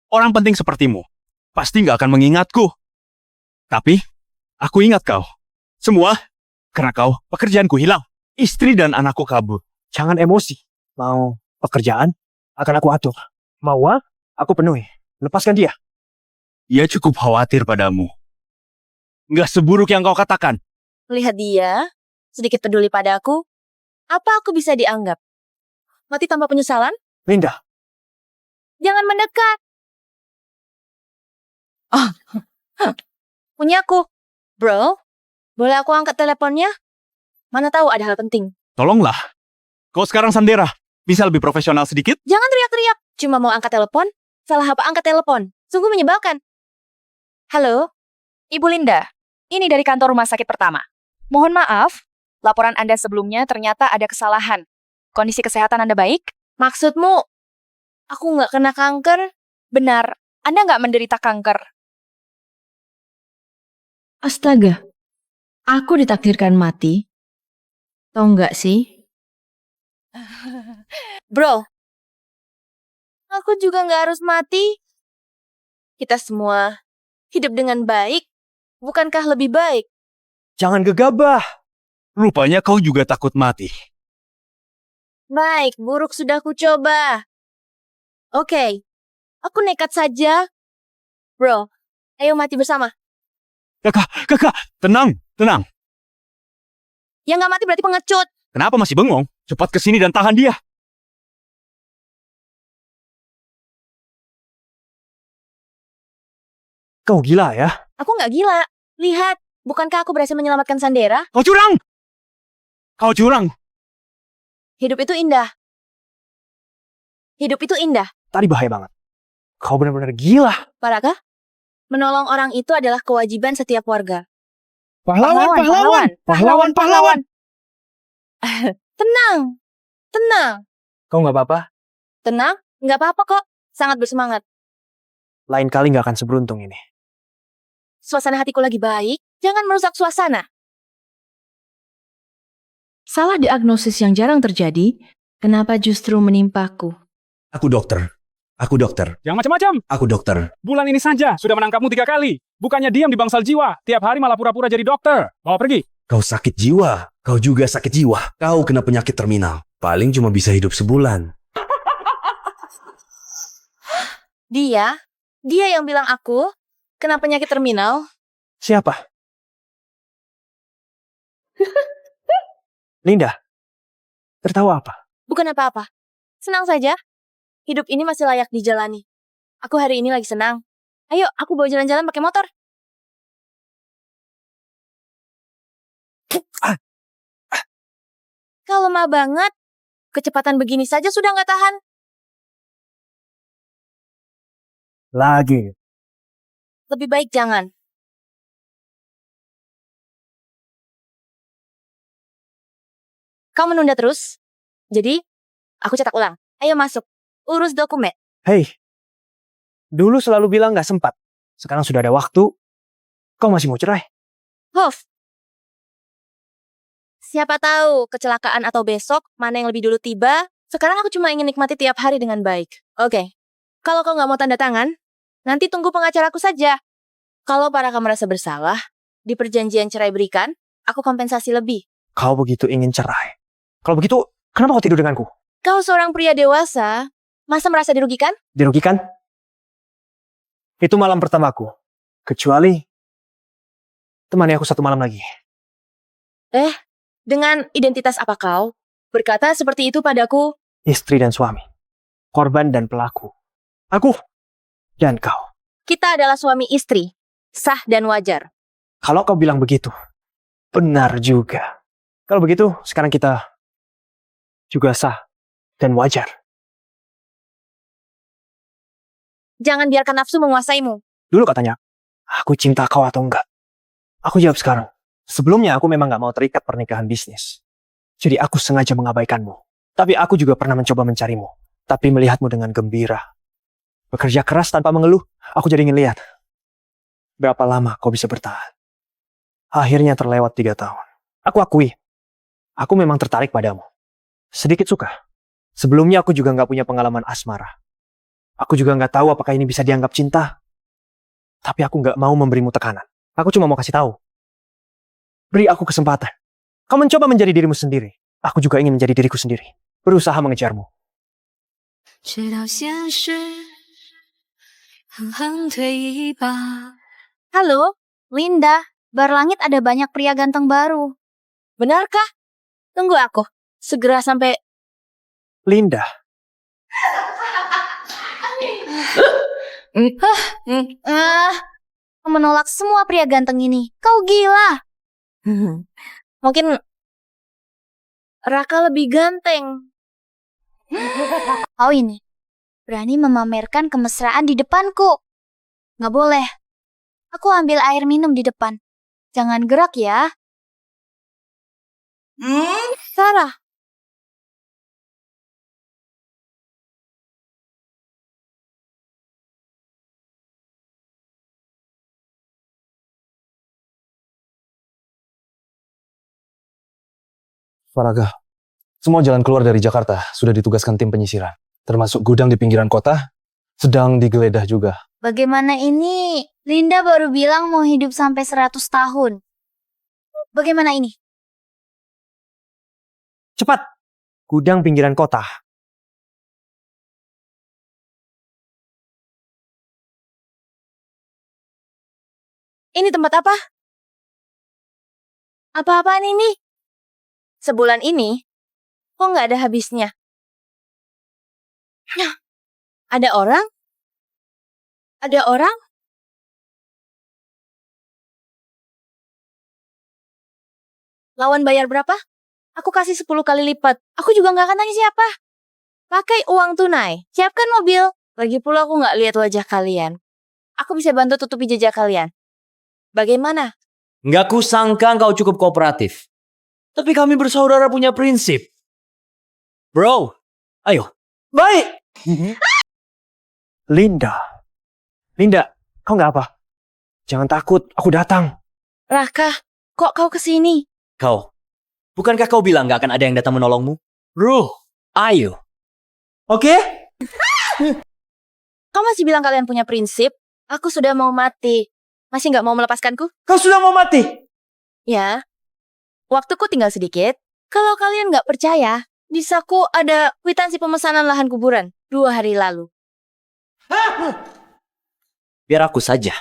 Orang penting sepertimu pasti gak akan mengingatku. Tapi, aku ingat kau. Semua karena kau, pekerjaanku hilang. Istri dan anakku kabur. Jangan emosi. Mau pekerjaan, akan aku atur. Mau uang, aku penuhi. Lepaskan dia. Ia cukup khawatir padamu. Gak seburuk yang kau katakan. Lihat dia, sedikit peduli padaku. Apa aku bisa dianggap? Mati tanpa penyesalan? Linda, Jangan mendekat. Punyaku. Bro, boleh aku angkat teleponnya? Mana tahu ada hal penting. Tolonglah. Kau sekarang sandera. Bisa lebih profesional sedikit? Jangan teriak-teriak. Cuma mau angkat telepon? Salah apa angkat telepon? Sungguh menyebalkan. Halo? Ibu Linda, ini dari kantor rumah sakit pertama. Mohon maaf, laporan Anda sebelumnya ternyata ada kesalahan. Kondisi kesehatan Anda baik? Maksudmu, aku nggak kena kanker? Benar, Anda nggak menderita kanker. Astaga, aku ditakdirkan mati. Tahu nggak sih? Bro, aku juga nggak harus mati. Kita semua hidup dengan baik. Bukankah lebih baik? jangan gegabah. Rupanya kau juga takut mati. Baik, buruk sudah ku coba. Oke, aku nekat saja. Bro, ayo mati bersama. Kakak, tenang. Yang nggak mati berarti pengecut. Kenapa masih bengong? Cepat kesini dan tahan dia. Kau gila ya? Aku nggak gila. Lihat, bukankah aku berhasil menyelamatkan Sandera? Kau curang! Hidup itu indah. Hidup itu indah. Tadi bahaya banget. Kau benar-benar gila. Paraka, menolong orang itu adalah kewajiban setiap warga. Pahlawan. Tenang, tenang, Kau nggak apa-apa? tenang. Nggak apa-apa kok. Sangat bersemangat. Lain kali nggak akan seberuntung ini. Suasana hatiku lagi baik. Jangan merusak suasana. Salah diagnosis yang jarang terjadi, kenapa justru menimpaku? Aku dokter. Aku dokter. Jangan macam-macam. Aku dokter. Bulan ini saja sudah menangkapmu 3 kali. Bukannya diam di bangsal jiwa. Tiap hari malah pura-pura jadi dokter. Bawa pergi. Kau sakit jiwa. Kau juga sakit jiwa. Kau kena penyakit terminal. Paling cuma bisa hidup sebulan. Dia yang bilang aku kena penyakit terminal. Siapa? Linda, tertawa apa? Bukan apa-apa. Senang saja. Hidup ini masih layak dijalani. Aku hari ini lagi senang. Ayo, aku bawa jalan-jalan pakai motor. Kau lemah banget. Kecepatan begini saja sudah nggak tahan. Lagi. Lebih baik jangan. Kau menunda terus. Jadi, aku cetak ulang. Ayo masuk. Urus dokumen. Hei, dulu selalu bilang nggak sempat. Sekarang sudah ada waktu. Kau masih mau cerai? Hof. Siapa tahu kecelakaan atau besok mana yang lebih dulu tiba. Sekarang aku cuma ingin nikmati tiap hari dengan baik. Oke. Kalau kau nggak mau tanda tangan, nanti tunggu pengacaraku saja. Kalau Paraka merasa bersalah, di perjanjian cerai berikan, aku kompensasi lebih. Kau begitu ingin cerai. Kalau begitu, kenapa kau tidur denganku? Kau seorang pria dewasa, masa merasa dirugikan? Dirugikan? Itu malam pertamaku. Kecuali temani aku 1 malam lagi. Dengan identitas apa kau? Berkata seperti itu padaku. Istri dan suami. Korban dan pelaku. Aku dan kau. Kita adalah suami istri. Sah dan wajar. Kalau kau bilang begitu, benar juga. Kalau begitu, sekarang kita juga sah dan wajar. Jangan biarkan nafsu menguasaimu. Dulu katanya, aku cinta kau atau enggak. Aku jawab sekarang. Sebelumnya aku memang gak mau terikat pernikahan bisnis. Jadi aku sengaja mengabaikanmu. Tapi aku juga pernah mencoba mencarimu. Tapi melihatmu dengan gembira. Bekerja keras tanpa mengeluh, aku jadi ingin lihat. Berapa lama kau bisa bertahan. Akhirnya terlewat 3 tahun. Aku akui, aku memang tertarik padamu. Sedikit suka. Sebelumnya aku juga gak punya pengalaman asmara. Aku juga gak tahu apakah ini bisa dianggap cinta. Tapi aku gak mau memberimu tekanan. Aku cuma mau kasih tahu. Beri aku kesempatan. Kau mencoba menjadi dirimu sendiri. Aku juga ingin menjadi diriku sendiri. Berusaha mengejarmu. Halo, Linda. Barlangit ada banyak pria ganteng baru. Benarkah? Tunggu aku. Segera sampai... Linda. Menolak semua pria ganteng ini. Kau gila. Mungkin Raka lebih ganteng. Kau ini berani memamerkan kemesraan di depanku. Nggak boleh. Aku ambil air minum di depan. Jangan gerak ya. Sarah. Faraga, semua jalan keluar dari Jakarta sudah ditugaskan tim penyisiran. Termasuk gudang di pinggiran kota, sedang digeledah juga. Bagaimana ini? Linda baru bilang mau hidup sampai 100 tahun. Bagaimana ini? Cepat. Gudang pinggiran kota. Ini tempat apa? Apa-apaan ini? Sebulan ini, kok nggak ada habisnya? Nah, ada orang? Ada orang? Lawan bayar berapa? Aku kasih 10 kali lipat. Aku juga nggak akan tanya siapa. Pakai uang tunai. Siapkan mobil. Lagi pula aku nggak lihat wajah kalian. Aku bisa bantu tutupi jejak kalian. Bagaimana? Nggak kusangka kau cukup kooperatif. Tapi kami bersaudara punya prinsip. Bro, ayo. Baik. Linda. Linda, kau nggak apa? Jangan takut, aku datang. Raka, kok kau kesini? Kau, bukankah kau bilang nggak akan ada yang datang menolongmu? Bro, ayo. Oke? Kau masih bilang kalian punya prinsip? Aku sudah mau mati. Masih nggak mau melepaskanku? Kau sudah mau mati? Ya. Waktuku tinggal sedikit. Kalau kalian nggak percaya, di saku ada kwitansi pemesanan lahan kuburan 2 hari lalu. Biar aku saja.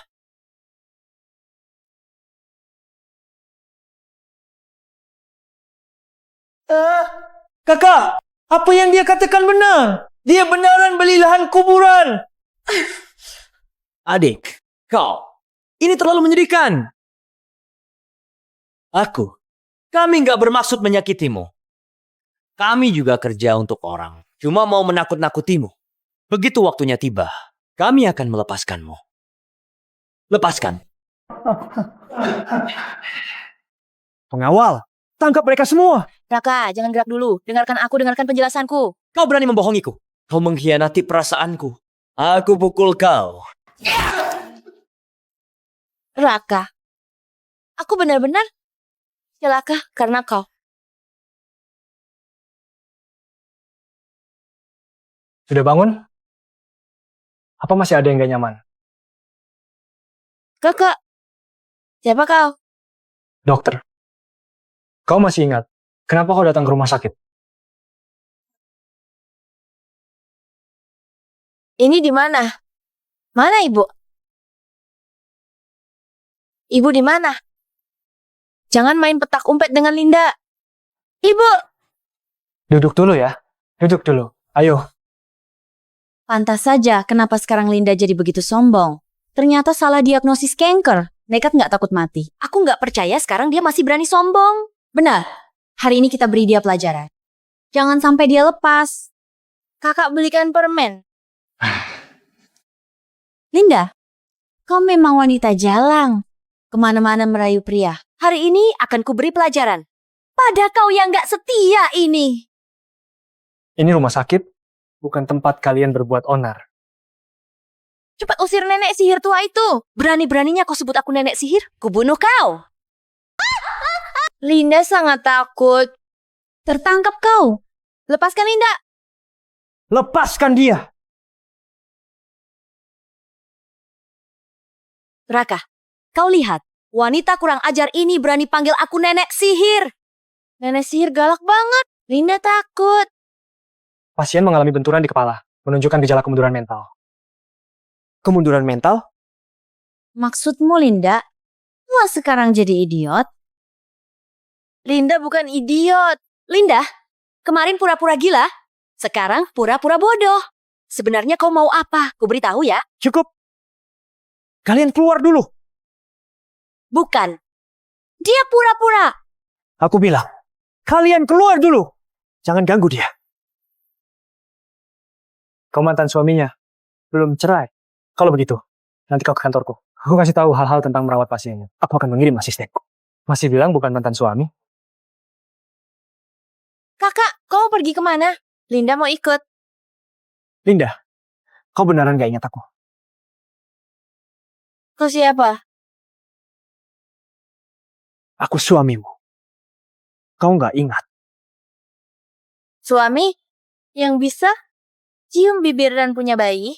Kakak, apa yang dia katakan benar? Dia benaran beli lahan kuburan. Adik, kau, ini terlalu menyedihkan. Kami nggak bermaksud menyakitimu. Kami juga kerja untuk orang. Cuma mau menakut-nakutimu. Begitu waktunya tiba, kami akan melepaskanmu. Lepaskan. Pengawal, tangkap mereka semua. Raka, jangan gerak dulu. Dengarkan aku, dengarkan penjelasanku. Kau berani membohongiku. Kau mengkhianati perasaanku. Aku pukul kau. Raka, aku benar-benar celaka karena kau. Sudah bangun? Apa masih ada yang gak nyaman? Kakak, siapa kau? Dokter, kau masih ingat kenapa kau datang ke rumah sakit? Ini di mana? Mana ibu? Ibu di mana? Jangan main petak umpet dengan Linda. Ibu! Duduk dulu ya. Duduk dulu. Ayo. Pantas saja kenapa sekarang Linda jadi begitu sombong. Ternyata salah diagnosis kanker. Nekat nggak takut mati. Aku nggak percaya sekarang dia masih berani sombong. Benar. Hari ini kita beri dia pelajaran. Jangan sampai dia lepas. Kakak belikan permen. Linda, kau memang wanita jalang. Kemana-mana merayu pria. Hari ini akan kuberi pelajaran. Pada kau yang nggak setia ini. Ini rumah sakit, bukan tempat kalian berbuat onar. Cepat usir nenek sihir tua itu. Berani-beraninya kau sebut aku nenek sihir. Kubunuh kau. Linda sangat takut. Tertangkap kau. Lepaskan Linda. Lepaskan dia. Raka, kau lihat. Wanita kurang ajar ini berani panggil aku nenek sihir. Nenek sihir galak banget. Linda takut. Pasien mengalami benturan di kepala, menunjukkan gejala kemunduran mental. Kemunduran mental? Maksudmu Linda? Wah sekarang jadi idiot? Linda bukan idiot. Linda, kemarin pura-pura gila. Sekarang pura-pura bodoh. Sebenarnya kau mau apa? Ku beritahu ya. Cukup. Kalian keluar dulu. Bukan. Dia pura-pura. Aku bilang, kalian keluar dulu. Jangan ganggu dia. Kau mantan suaminya. Belum cerai. Kalau begitu, nanti kau ke kantorku. Aku kasih tahu hal-hal tentang merawat pasiennya. Aku akan mengirim asistenku. Masih bilang bukan mantan suami? Kakak, kau pergi kemana? Linda mau ikut. Linda, kau beneran gak ingat aku? Kau siapa? Aku suamimu. Kau gak ingat? Suami yang bisa cium bibir dan punya bayi?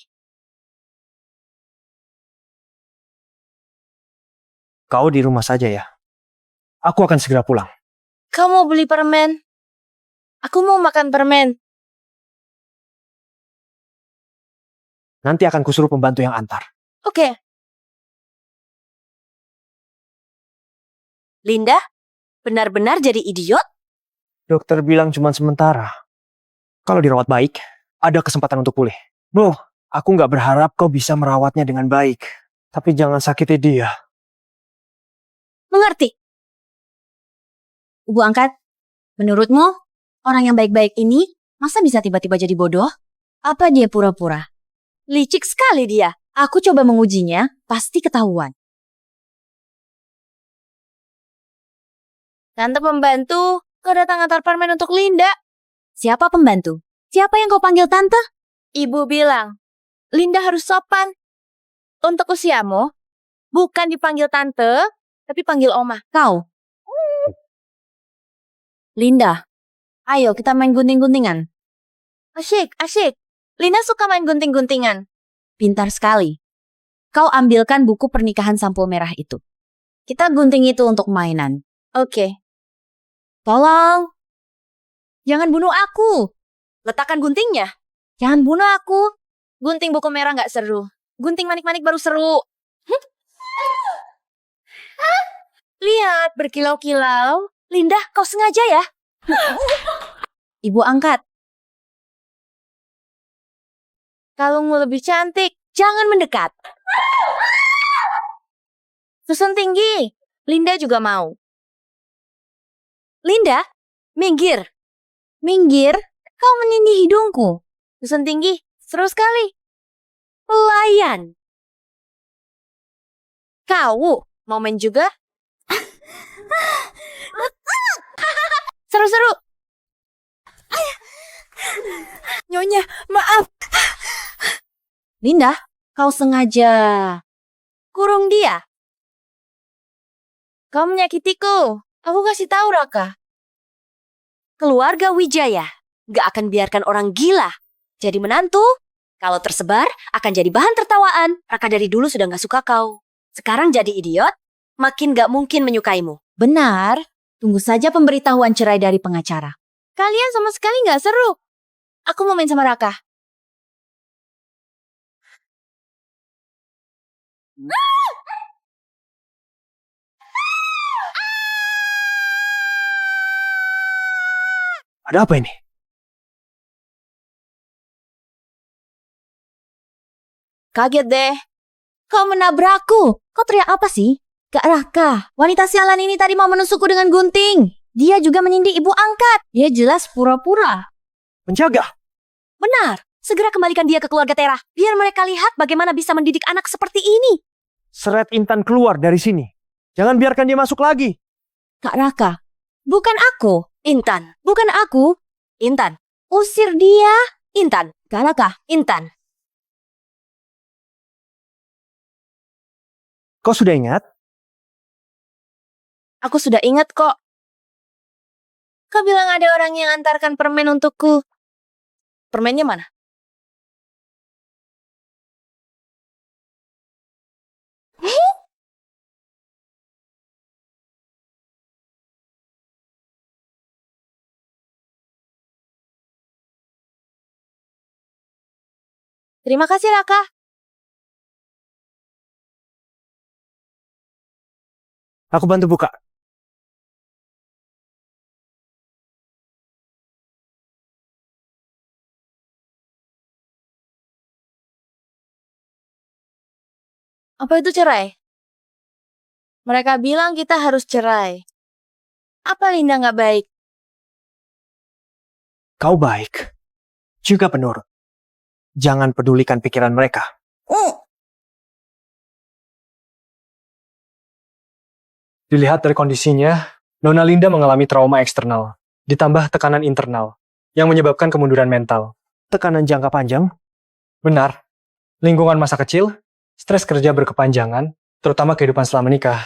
Kau di rumah saja ya. Aku akan segera pulang. Kau mau beli permen? Aku mau makan permen. Nanti akan kusuruh pembantu yang antar. Oke. Linda, benar-benar jadi idiot? Dokter bilang cuma sementara. Kalau dirawat baik, ada kesempatan untuk pulih. Bro, aku gak berharap kau bisa merawatnya dengan baik. Tapi jangan sakiti dia. Mengerti? Ibu angkat, menurutmu orang yang baik-baik ini masa bisa tiba-tiba jadi bodoh? Apa dia pura-pura? Licik sekali dia. Aku coba mengujinya, pasti ketahuan. Tante pembantu, kau datang antar permen untuk Linda. Siapa pembantu? Siapa yang kau panggil tante? Ibu bilang, Linda harus sopan. Untuk usiamu, bukan dipanggil tante, tapi panggil oma. Kau. Linda, ayo kita main gunting-guntingan. Asyik, asyik. Linda suka main gunting-guntingan. Pintar sekali. Kau ambilkan buku pernikahan sampul merah itu. Kita gunting itu untuk mainan. Oke. Tolong. Jangan bunuh aku. Letakkan guntingnya. Jangan bunuh aku. Gunting buku merah nggak seru. Gunting manik-manik baru seru. Lihat, berkilau-kilau. Linda, kau sengaja ya? Ibu angkat. Kalungmu lebih cantik. Jangan mendekat. Susun tinggi. Linda juga mau. Linda, minggir. Minggir? Kau menindih hidungku. Susun tinggi. Seru sekali. Pelayan. Kau mau main juga? Seru-seru. Nyonya, maaf. Linda, kau sengaja Kurung dia. Kau menyakitiku. Aku kasih tahu Raka. keluarga Wijaya gak akan biarkan orang gila jadi menantu. Kalau tersebar, akan jadi bahan tertawaan. Raka dari dulu sudah gak suka kau. Sekarang jadi idiot, makin gak mungkin menyukaimu. Benar, tunggu saja pemberitahuan cerai dari pengacara. Kalian sama sekali gak seru. Aku mau main sama Raka. Ada apa ini? Kaget deh. Kau menabrakku. Kau teriak apa sih? Kak Raka, wanita sialan ini tadi mau menusukku dengan gunting. Dia juga menindih ibu angkat. Dia jelas pura-pura. Penjaga. Benar. Segera kembalikan dia ke keluarga Tera. Biar mereka lihat bagaimana bisa mendidik anak seperti ini. Seret Intan keluar dari sini. Jangan biarkan dia masuk lagi. Kak Raka, bukan aku. Intan, bukan aku. Intan, usir dia. Intan, Kak Raka, Intan. Kau sudah ingat? Aku sudah ingat kok. Kau bilang ada orang yang antarkan permen untukku. Permennya mana? Terima kasih Raka. Aku bantu buka. Apa itu cerai? Mereka bilang kita harus cerai. Apa Linda nggak baik? Kau baik. Juga penurut. Jangan pedulikan pikiran mereka. Dilihat dari kondisinya, Nona Linda mengalami trauma eksternal, ditambah tekanan internal, yang menyebabkan kemunduran mental. Tekanan jangka panjang? Benar. Lingkungan masa kecil, stres kerja berkepanjangan, terutama kehidupan setelah menikah.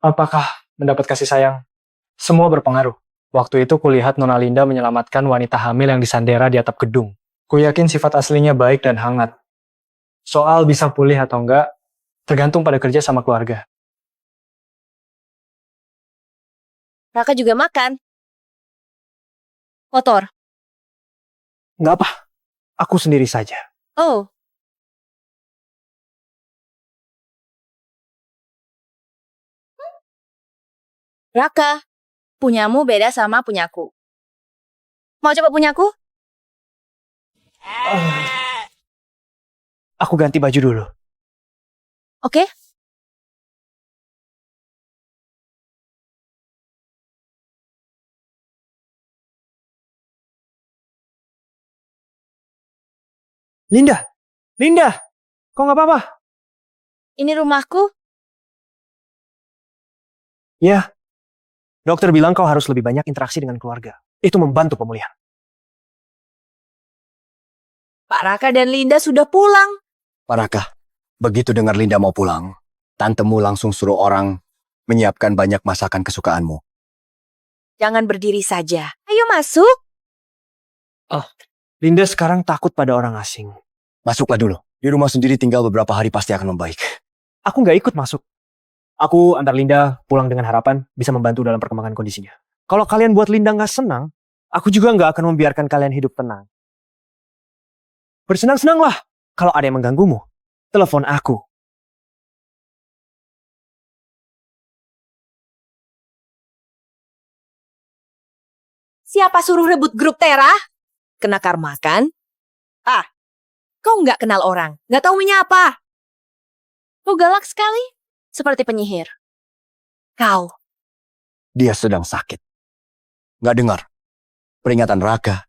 Apakah mendapat kasih sayang? Semua berpengaruh. Waktu itu kulihat Nona Linda menyelamatkan wanita hamil yang disandera di atap gedung. Kuyakin sifat aslinya baik dan hangat. Soal bisa pulih atau enggak, tergantung pada kerja sama keluarga. Raka juga makan. Kotor. Nggak apa, aku sendiri saja. Oh. Raka, punyamu beda sama punyaku. Mau coba punyaku? Aku ganti baju dulu. Oke. Linda! Linda! Kok nggak apa-apa? Ini rumahku. Ya. Dokter bilang kau harus lebih banyak interaksi dengan keluarga. Itu membantu pemulihan. Pak Raka dan Linda sudah pulang. Pak Raka, begitu dengar Linda mau pulang, tantemu langsung suruh orang menyiapkan banyak masakan kesukaanmu. Jangan berdiri saja. Ayo masuk. Linda sekarang takut pada orang asing. Masuklah dulu. Di rumah sendiri tinggal beberapa hari pasti akan membaik. Aku nggak ikut masuk. Aku antar Linda pulang dengan harapan bisa membantu dalam perkembangan kondisinya. Kalau kalian buat Linda nggak senang, aku juga nggak akan membiarkan kalian hidup tenang. Bersenang-senanglah. Kalau ada yang mengganggumu, telepon aku. Siapa suruh rebut grup Tera? Kena karma kan? Kau nggak kenal orang. Nggak tahu menyapa. Kau galak sekali. Seperti penyihir. Kau. Dia sedang sakit. Nggak dengar. Peringatan Raka.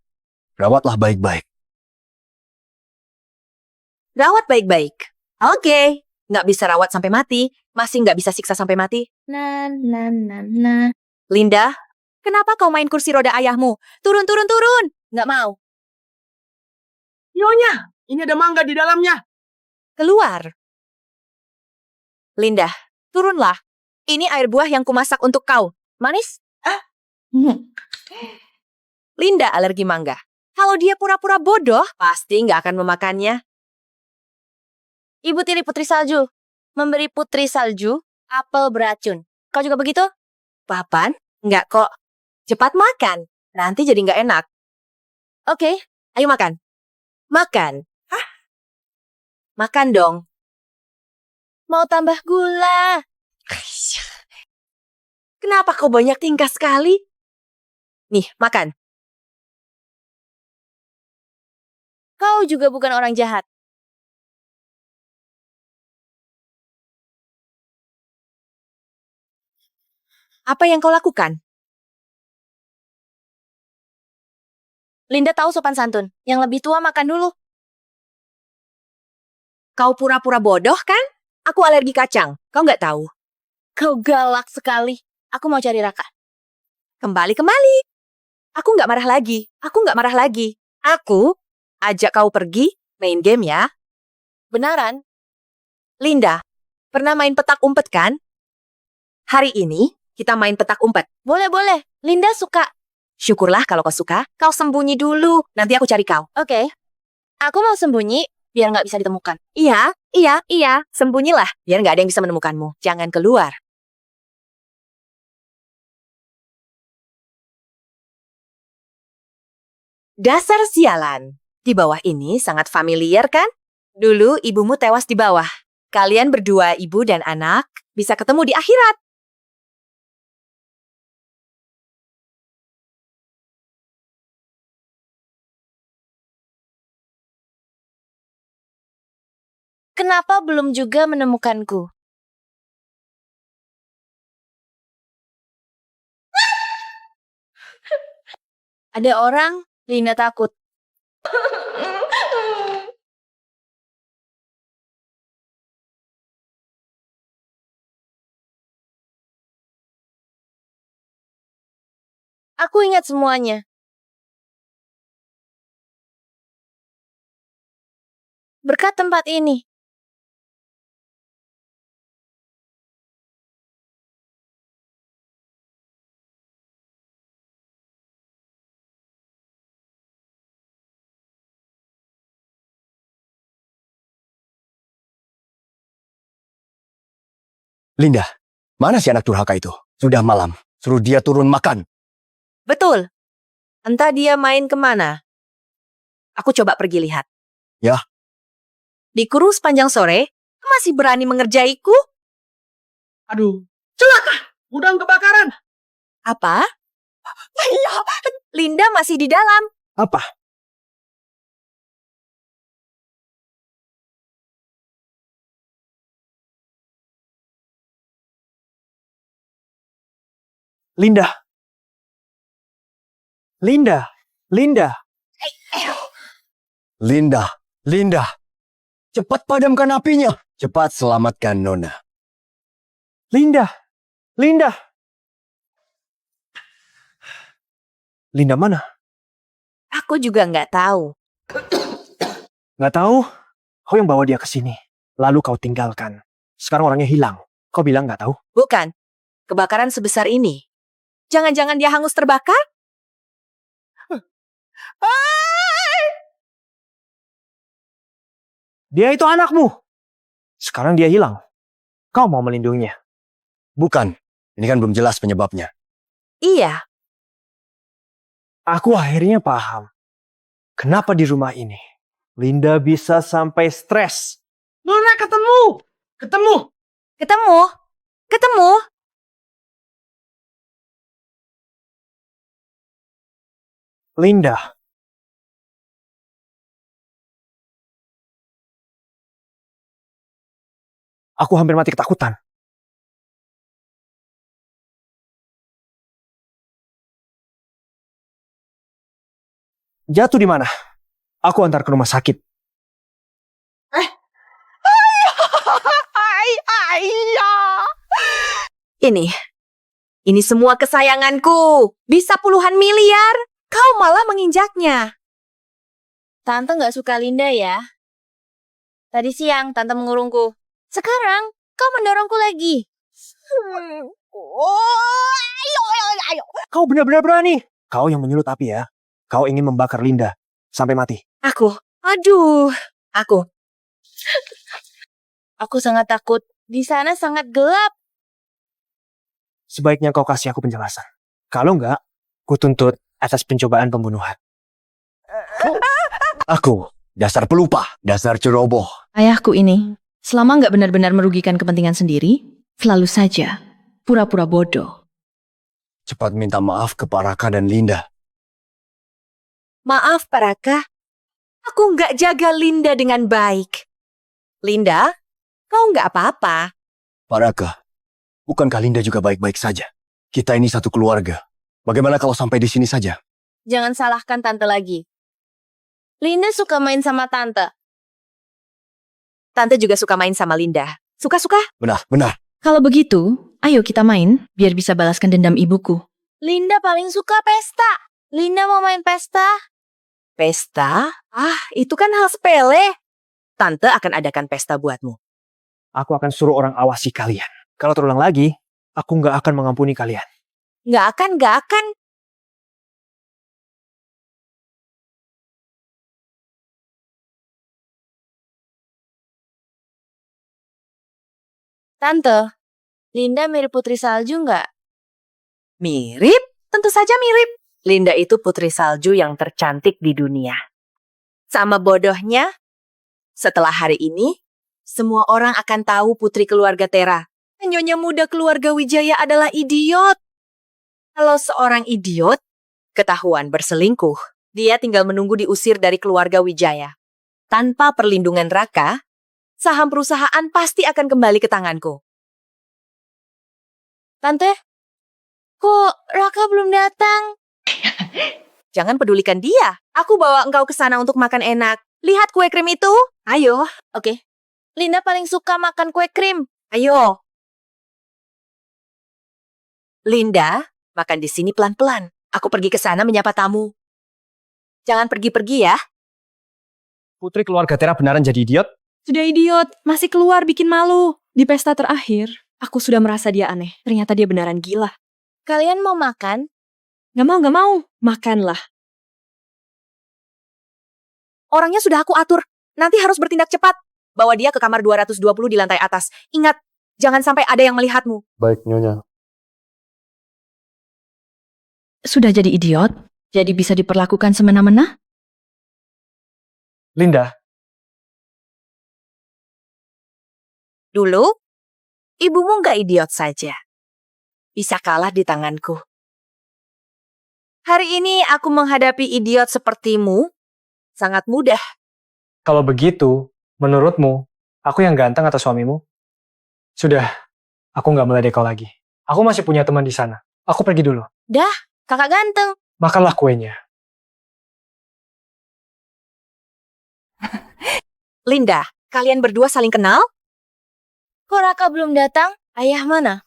Rawatlah baik-baik. Rawat baik-baik. Oke. Nggak bisa rawat sampai mati. Masih nggak bisa siksa sampai mati. Linda, kenapa kau main kursi roda ayahmu? Turun, turun, turun. Nggak mau. Nyonya, ini ada mangga di dalamnya. Keluar. Linda, turunlah. Ini air buah yang kumasak untuk kau. Manis? Linda alergi mangga. Kalau dia pura-pura bodoh, pasti nggak akan memakannya. Ibu tiri putri salju. Memberi putri salju apel beracun. Kau juga begitu? Papan? Nggak kok. Cepat makan. Nanti jadi nggak enak. Oke, ayo makan. Makan. Makan dong. Mau tambah gula. Kenapa kau banyak tingkah sekali? Nih, makan. Kau juga bukan orang jahat. Apa yang kau lakukan? Linda tahu sopan santun. Yang lebih tua makan dulu. Kau pura-pura bodoh kan? Aku alergi kacang. Kau nggak tahu. Kau galak sekali. Aku mau cari Raka. Kembali. Aku nggak marah lagi. Aku ajak kau pergi main game ya. Benaran? Linda, pernah main petak umpet kan? Hari ini kita main petak umpet. Boleh. Linda suka. Syukurlah kalau kau suka. Kau sembunyi dulu. Nanti aku cari kau. Oke. Aku mau sembunyi biar nggak bisa ditemukan. Iya. Sembunyilah biar nggak ada yang bisa menemukanmu. Jangan keluar. Dasar sialan. Di bawah ini sangat familiar kan? Dulu ibumu tewas di bawah. Kalian berdua, ibu dan anak, bisa ketemu di akhirat. Kenapa belum juga menemukanku? Ada orang, Lina takut. Aku ingat semuanya. Berkat tempat ini. Linda, mana si anak durhaka itu? Sudah malam. Suruh dia turun makan. Betul. Entah dia main kemana. Aku coba pergi lihat. Ya. Dikurung sepanjang sore, masih berani mengerjaiku? Aduh, celaka! Gudang kebakaran! Apa? Linda masih di dalam. Apa? Linda. Linda. Cepat padamkan apinya. Cepat selamatkan Nona. Linda mana? Aku juga nggak tahu. Nggak tahu, kau yang bawa dia ke sini. Lalu kau tinggalkan. Sekarang orangnya hilang. Kau bilang nggak tahu? Bukan. Kebakaran sebesar ini. Jangan-jangan dia hangus terbakar? Dia itu anakmu. Sekarang dia hilang. Kau mau melindunginya. Bukan. Ini kan belum jelas penyebabnya. Iya. Aku akhirnya paham. Kenapa di rumah ini Linda bisa sampai stres. Nona ketemu. Ketemu. Ketemu. Ketemu. Linda. Aku hampir mati ketakutan. Jatuh di mana? Aku antar ke rumah sakit. Ini semua kesayanganku. Bisa puluhan miliar. Kau malah menginjaknya. Tante nggak suka Linda ya? Tadi siang Tante mengurungku. Sekarang kau mendorongku lagi. Kau benar-benar berani. Kau yang menyulut api ya. Kau ingin membakar Linda sampai mati. Aduh. Aku sangat takut. Di sana sangat gelap. Sebaiknya kau kasih aku penjelasan. Kalau enggak, ku tuntut atas pencobaan pembunuhan. Aku, dasar pelupa, dasar ceroboh. Ayahku ini, selama nggak benar-benar merugikan kepentingan sendiri, selalu saja pura-pura bodoh. Cepat minta maaf ke Pak Raka dan Linda. Maaf, Pak Raka. Aku nggak jaga Linda dengan baik. Linda, kau nggak apa-apa. Pak Raka, bukankah Linda juga baik-baik saja? Kita ini satu keluarga. Bagaimana kalau sampai di sini saja? Jangan salahkan Tante lagi. Linda suka main sama Tante. Tante juga suka main sama Linda. Suka-suka? Benar. Kalau begitu, ayo kita main, biar bisa balaskan dendam ibuku. Linda paling suka pesta. Linda mau main pesta. Pesta? Itu kan hal sepele. Tante akan adakan pesta buatmu. Aku akan suruh orang awasi kalian. Kalau terulang lagi, aku nggak akan mengampuni kalian. Nggak akan. Tante, Linda mirip Putri Salju nggak? Mirip? Tentu saja mirip. Linda itu putri salju yang tercantik di dunia. Sama bodohnya, setelah hari ini, semua orang akan tahu putri keluarga Tera. Nyonya muda keluarga Wijaya adalah idiot. Kalau seorang idiot ketahuan berselingkuh, dia tinggal menunggu diusir dari keluarga Wijaya. Tanpa perlindungan Raka, saham perusahaan pasti akan kembali ke tanganku. Tante, kok Raka belum datang? Jangan pedulikan dia. Aku bawa engkau ke sana untuk makan enak. Lihat kue krim itu. Ayo. Oke. Linda paling suka makan kue krim. Ayo. Linda, makan di sini pelan-pelan. Aku pergi ke sana menyapa tamu. Jangan pergi-pergi ya. Putri keluarga Tera beneran jadi idiot? Sudah idiot, masih keluar bikin malu. Di pesta terakhir, aku sudah merasa dia aneh. Ternyata dia beneran gila. Kalian mau makan? Gak mau. Makanlah. Orangnya sudah aku atur. Nanti harus bertindak cepat. Bawa dia ke kamar 220 di lantai atas. Ingat, jangan sampai ada yang melihatmu. Baik, Nyonya. Sudah jadi idiot, jadi bisa diperlakukan semena-mena? Linda, Dulu, ibumu nggak idiot saja. Bisa kalah di tanganku. Hari ini aku menghadapi idiot sepertimu sangat mudah. kalau begitu, menurutmu, aku yang ganteng atau suamimu? Sudah, aku nggak meledek kau lagi. Aku masih punya teman di sana. Aku pergi dulu. Kakak ganteng. Makanlah kuenya. Linda, kalian berdua saling kenal? Kok Raka belum datang? Ayah mana?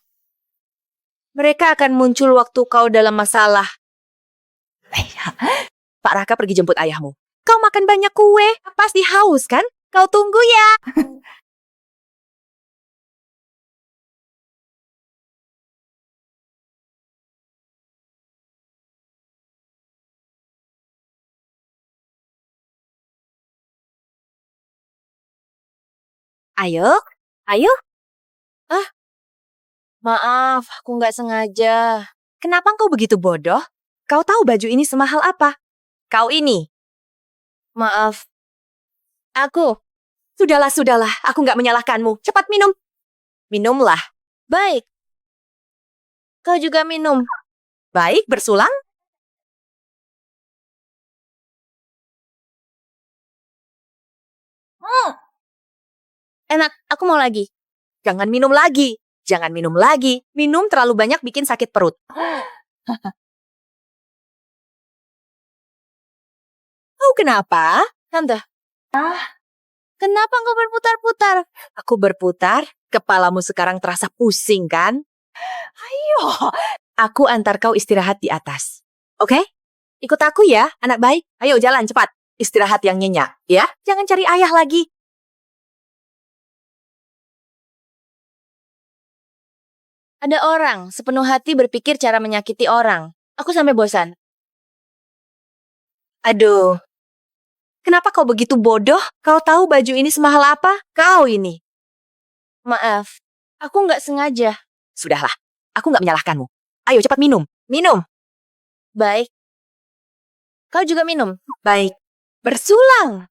Mereka akan muncul waktu kau dalam masalah. Pak Raka pergi jemput ayahmu. Kau makan banyak kue, pasti haus kan? Kau tunggu ya. Ayo, ayo. Maaf, aku nggak sengaja. Kenapa kau begitu bodoh? Kau tahu baju ini semahal apa? Kau ini. Maaf. Aku. Sudahlah, aku nggak menyalahkanmu. Cepat minum. Minumlah. Baik. Kau juga minum. Baik, bersulang. Enak, aku mau lagi. Jangan minum lagi. Jangan minum lagi. Minum terlalu banyak bikin sakit perut. Oh, kenapa? Tante. Kenapa kau berputar-putar? Aku berputar, kepalamu sekarang terasa pusing kan? Ayo, aku antar kau istirahat di atas. Oke? Ikut aku ya, anak baik. Ayo jalan cepat. Istirahat yang nyenyak, ya. Jangan cari ayah lagi. Ada orang sepenuh hati berpikir cara menyakiti orang. Aku sampai bosan. Aduh. Kenapa kau begitu bodoh? Kau tahu baju ini semahal apa? Kau ini. Maaf, aku nggak sengaja. Sudahlah, aku nggak menyalahkanmu. Ayo cepat minum. Minum. Baik. Kau juga minum. Baik. Bersulang.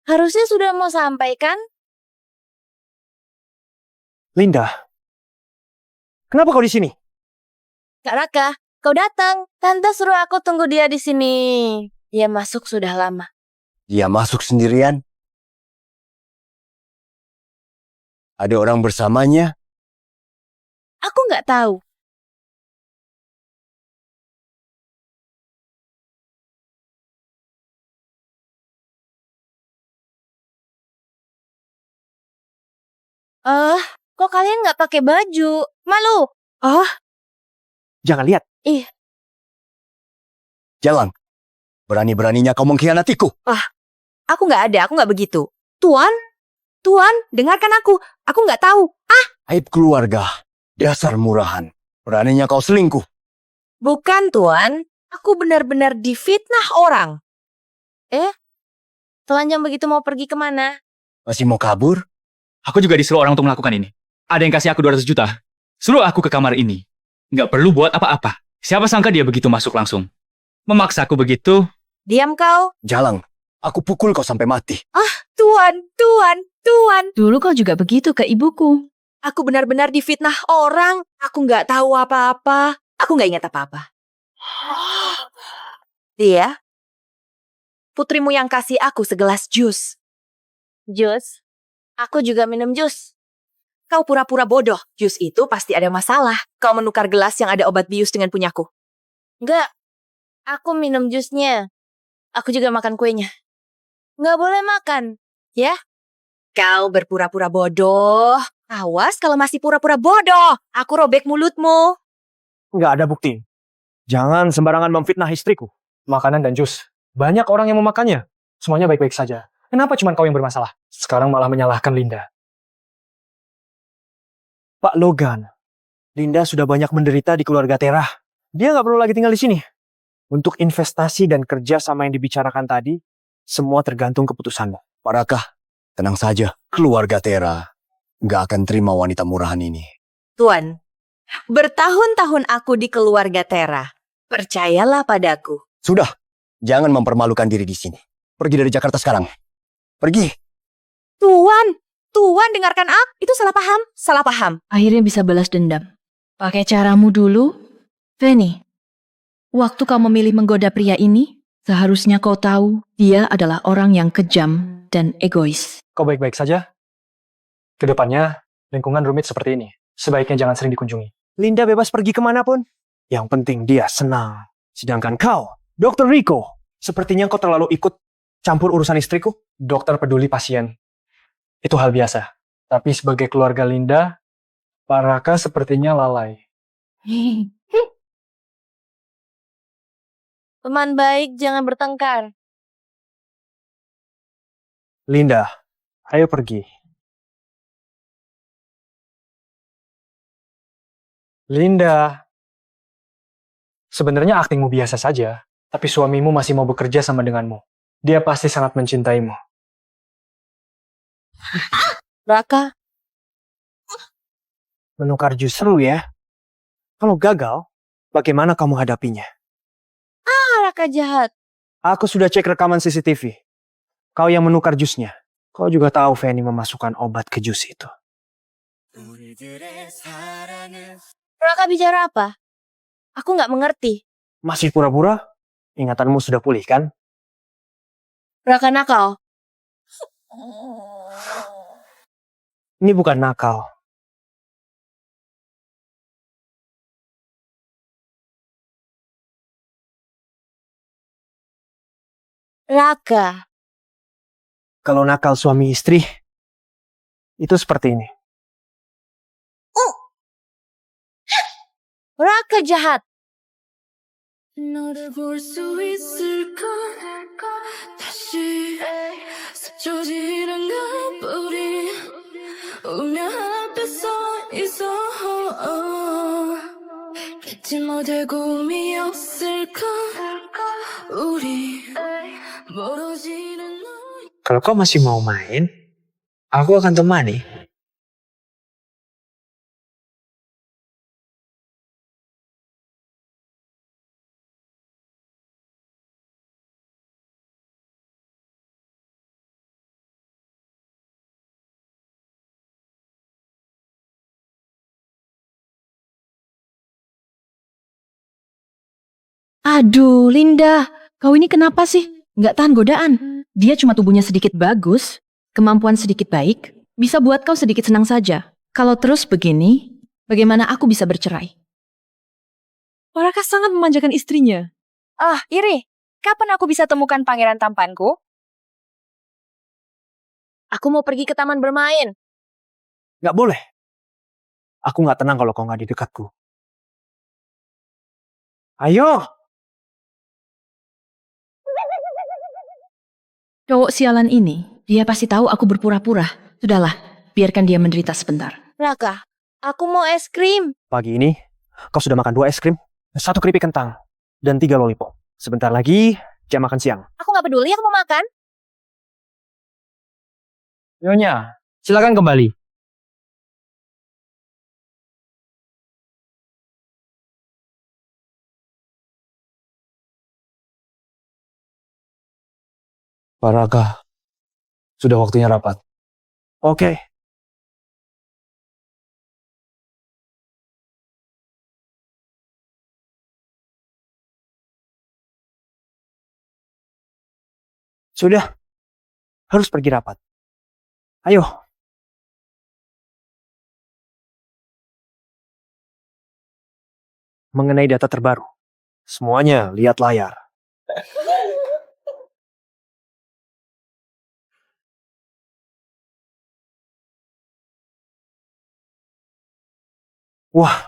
Harusnya sudah mau sampai kan? Linda, kenapa kau di sini? Kak Raka, kau datang. Tante suruh aku tunggu dia di sini. Dia masuk sudah lama. Dia masuk sendirian? Ada orang bersamanya? Aku nggak tahu. Kok kalian nggak pakai baju? Malu. Jangan lihat. Jalan. Berani-beraninya kau mengkhianatiku. Aku nggak ada, aku nggak begitu. Tuan, dengarkan aku. Aku nggak tahu. Aib keluarga. Dasar murahan. Beraninya kau selingkuh. Bukan, Tuan. Aku benar-benar difitnah orang. Telanjang begitu mau pergi kemana? Masih mau kabur? Aku juga disuruh orang untuk melakukan ini. Ada yang kasih aku 200 juta. Suruh aku ke kamar ini. Nggak perlu buat apa-apa. Siapa sangka dia begitu masuk langsung. Memaksaku begitu. Diam kau. Jalang. Aku pukul kau sampai mati. Tuan. Dulu kau juga begitu ke ibuku. Aku benar-benar difitnah orang. Aku nggak tahu apa-apa. Aku nggak ingat apa-apa. Dia, putrimu yang kasih aku segelas jus. Jus. Aku juga minum jus. Kau pura-pura bodoh. Jus itu pasti ada masalah. Kau menukar gelas yang ada obat bius dengan punyaku. Enggak. Aku minum jusnya. Aku juga makan kuenya. Nggak boleh makan. Ya? Kau berpura-pura bodoh. Awas kalau masih pura-pura bodoh. Aku robek mulutmu. Nggak ada bukti. Jangan sembarangan memfitnah istriku. Makanan dan jus. Banyak orang yang memakannya. Semuanya baik-baik saja. Kenapa cuma kau yang bermasalah? Sekarang malah menyalahkan Linda. Pak Logan, Linda sudah banyak menderita di keluarga Tera. Dia nggak perlu lagi tinggal di sini. Untuk investasi dan kerja sama yang dibicarakan tadi, semua tergantung keputusanmu. Pak Raka, tenang saja. Keluarga Tera nggak akan terima wanita murahan ini. Tuan, bertahun-tahun aku di keluarga Tera. Percayalah padaku. Sudah, jangan mempermalukan diri di sini. Pergi dari Jakarta sekarang. Pergi. Tuan, dengarkan aku. Itu salah paham. Akhirnya bisa balas dendam. Pakai caramu dulu. Feni, waktu kau memilih menggoda pria ini, seharusnya kau tahu dia adalah orang yang kejam dan egois. Kau baik-baik saja? Kedepannya, lingkungan rumit seperti ini. Sebaiknya jangan sering dikunjungi. Linda bebas pergi kemanapun. Yang penting dia senang. Sedangkan kau, Dr. Rico, sepertinya kau terlalu ikut campur urusan istriku. Dokter peduli pasien. Itu hal biasa. Tapi sebagai keluarga Linda, Pak Raka sepertinya lalai. Teman baik, jangan bertengkar. Linda, ayo pergi. Linda, sebenarnya aktingmu biasa saja, tapi suamimu masih mau bekerja sama denganmu. Dia pasti sangat mencintaimu. Raka, Menukar jus seru ya. Kalau gagal, bagaimana kamu hadapinya? Raka jahat. Aku sudah cek rekaman CCTV. Kau yang menukar jusnya. Kau juga tahu Fanny memasukkan obat ke jus itu. Raka bicara apa? Aku nggak mengerti. Masih pura-pura? Ingatanmu sudah pulih kan? Raka nakal. Ini bukan nakal. Raka, Kalau nakal suami istri, itu seperti ini. Raka jahat. 너를 볼 수 있을까 다시 스쳐지는 가불이 울며 앞에 서 있어 잊지 못할 꿈이었을까 우리 멀어지는 Kalau kau masih mau main, aku akan temani. Aduh, Linda, kau ini kenapa sih? Nggak tahan godaan. Dia cuma tubuhnya sedikit bagus, kemampuan sedikit baik, bisa buat kau sedikit senang saja. Kalau terus begini, bagaimana aku bisa bercerai? Raka sangat memanjakan istrinya. Ah, Iri, kapan aku bisa temukan pangeran tampanku? Aku mau pergi ke taman bermain. Nggak boleh. Aku nggak tenang kalau kau nggak di dekatku. Ayo! Cowok sialan ini, dia pasti tahu aku berpura-pura. Sudahlah, biarkan dia menderita sebentar. Raka, aku mau es krim. Pagi ini, kau sudah makan 2 es krim, 1 keripik kentang, dan 3 lollipop. Sebentar lagi, jam makan siang. Aku nggak peduli, aku mau makan. Nyonya, silakan kembali. Pak Raka, sudah waktunya rapat. Oke. Sudah. Harus pergi rapat. Ayo. Mengenai data terbaru. Semuanya lihat layar. Wah,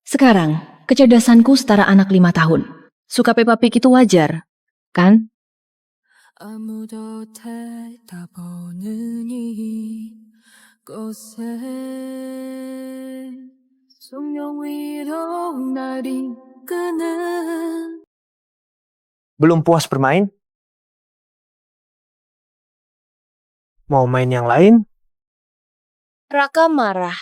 Sekarang, kecerdasanku setara anak 5 tahun. Suka Peppa Pig itu wajar, kan? 아무도 대답없는 이곳에 성령 위로 날이 끄는 belum puas bermain? Mau main yang lain? Raka marah.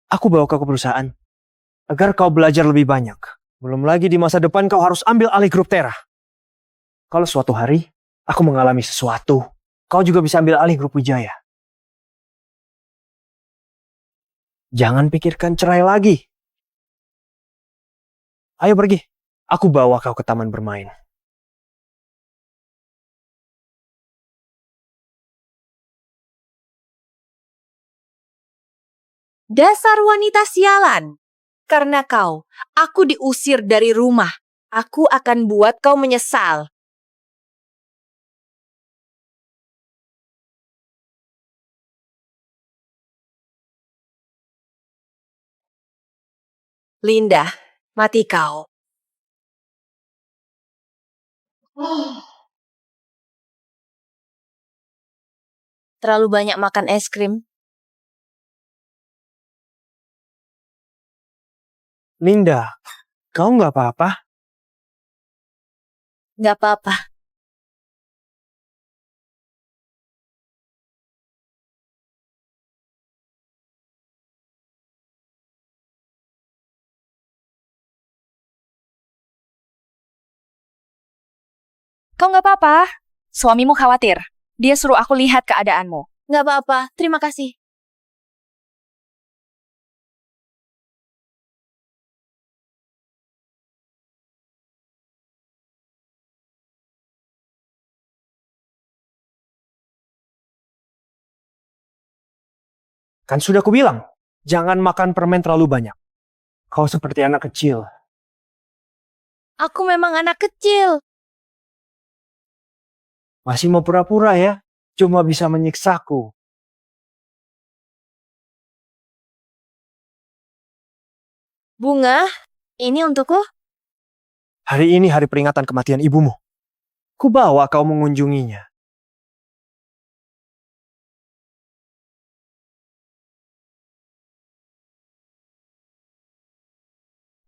Aku bawa kau ke perusahaan. Agar kau belajar lebih banyak. Belum lagi di masa depan kau harus ambil alih grup Tera. Kalau suatu hari, aku mengalami sesuatu, kau juga bisa ambil alih grup Wijaya. Jangan pikirkan cerai lagi. Ayo pergi. Aku bawa kau ke taman bermain. Dasar wanita sialan. Karena kau, aku diusir dari rumah. Aku akan buat kau menyesal. Linda, mati kau. Terlalu banyak makan es krim. Linda, kau nggak apa-apa? Nggak apa-apa. Kau nggak apa-apa. Suamimu khawatir. Dia suruh aku lihat keadaanmu. Nggak apa-apa. Terima kasih. Kan sudah kubilang, jangan makan permen terlalu banyak. Kau seperti anak kecil. Aku memang anak kecil. Masih mau pura-pura ya? Cuma bisa menyiksaku. Bunga, ini untukku. Hari ini hari peringatan kematian ibumu. Kubawa kau mengunjunginya.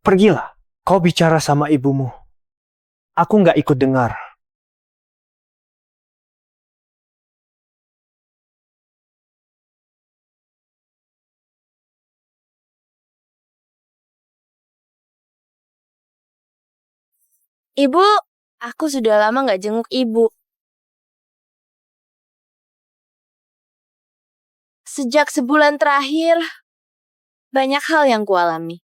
Pergilah, kau bicara sama ibumu. Aku nggak ikut dengar. Ibu, aku sudah lama nggak jenguk ibu. Sejak sebulan terakhir, banyak hal yang kualami.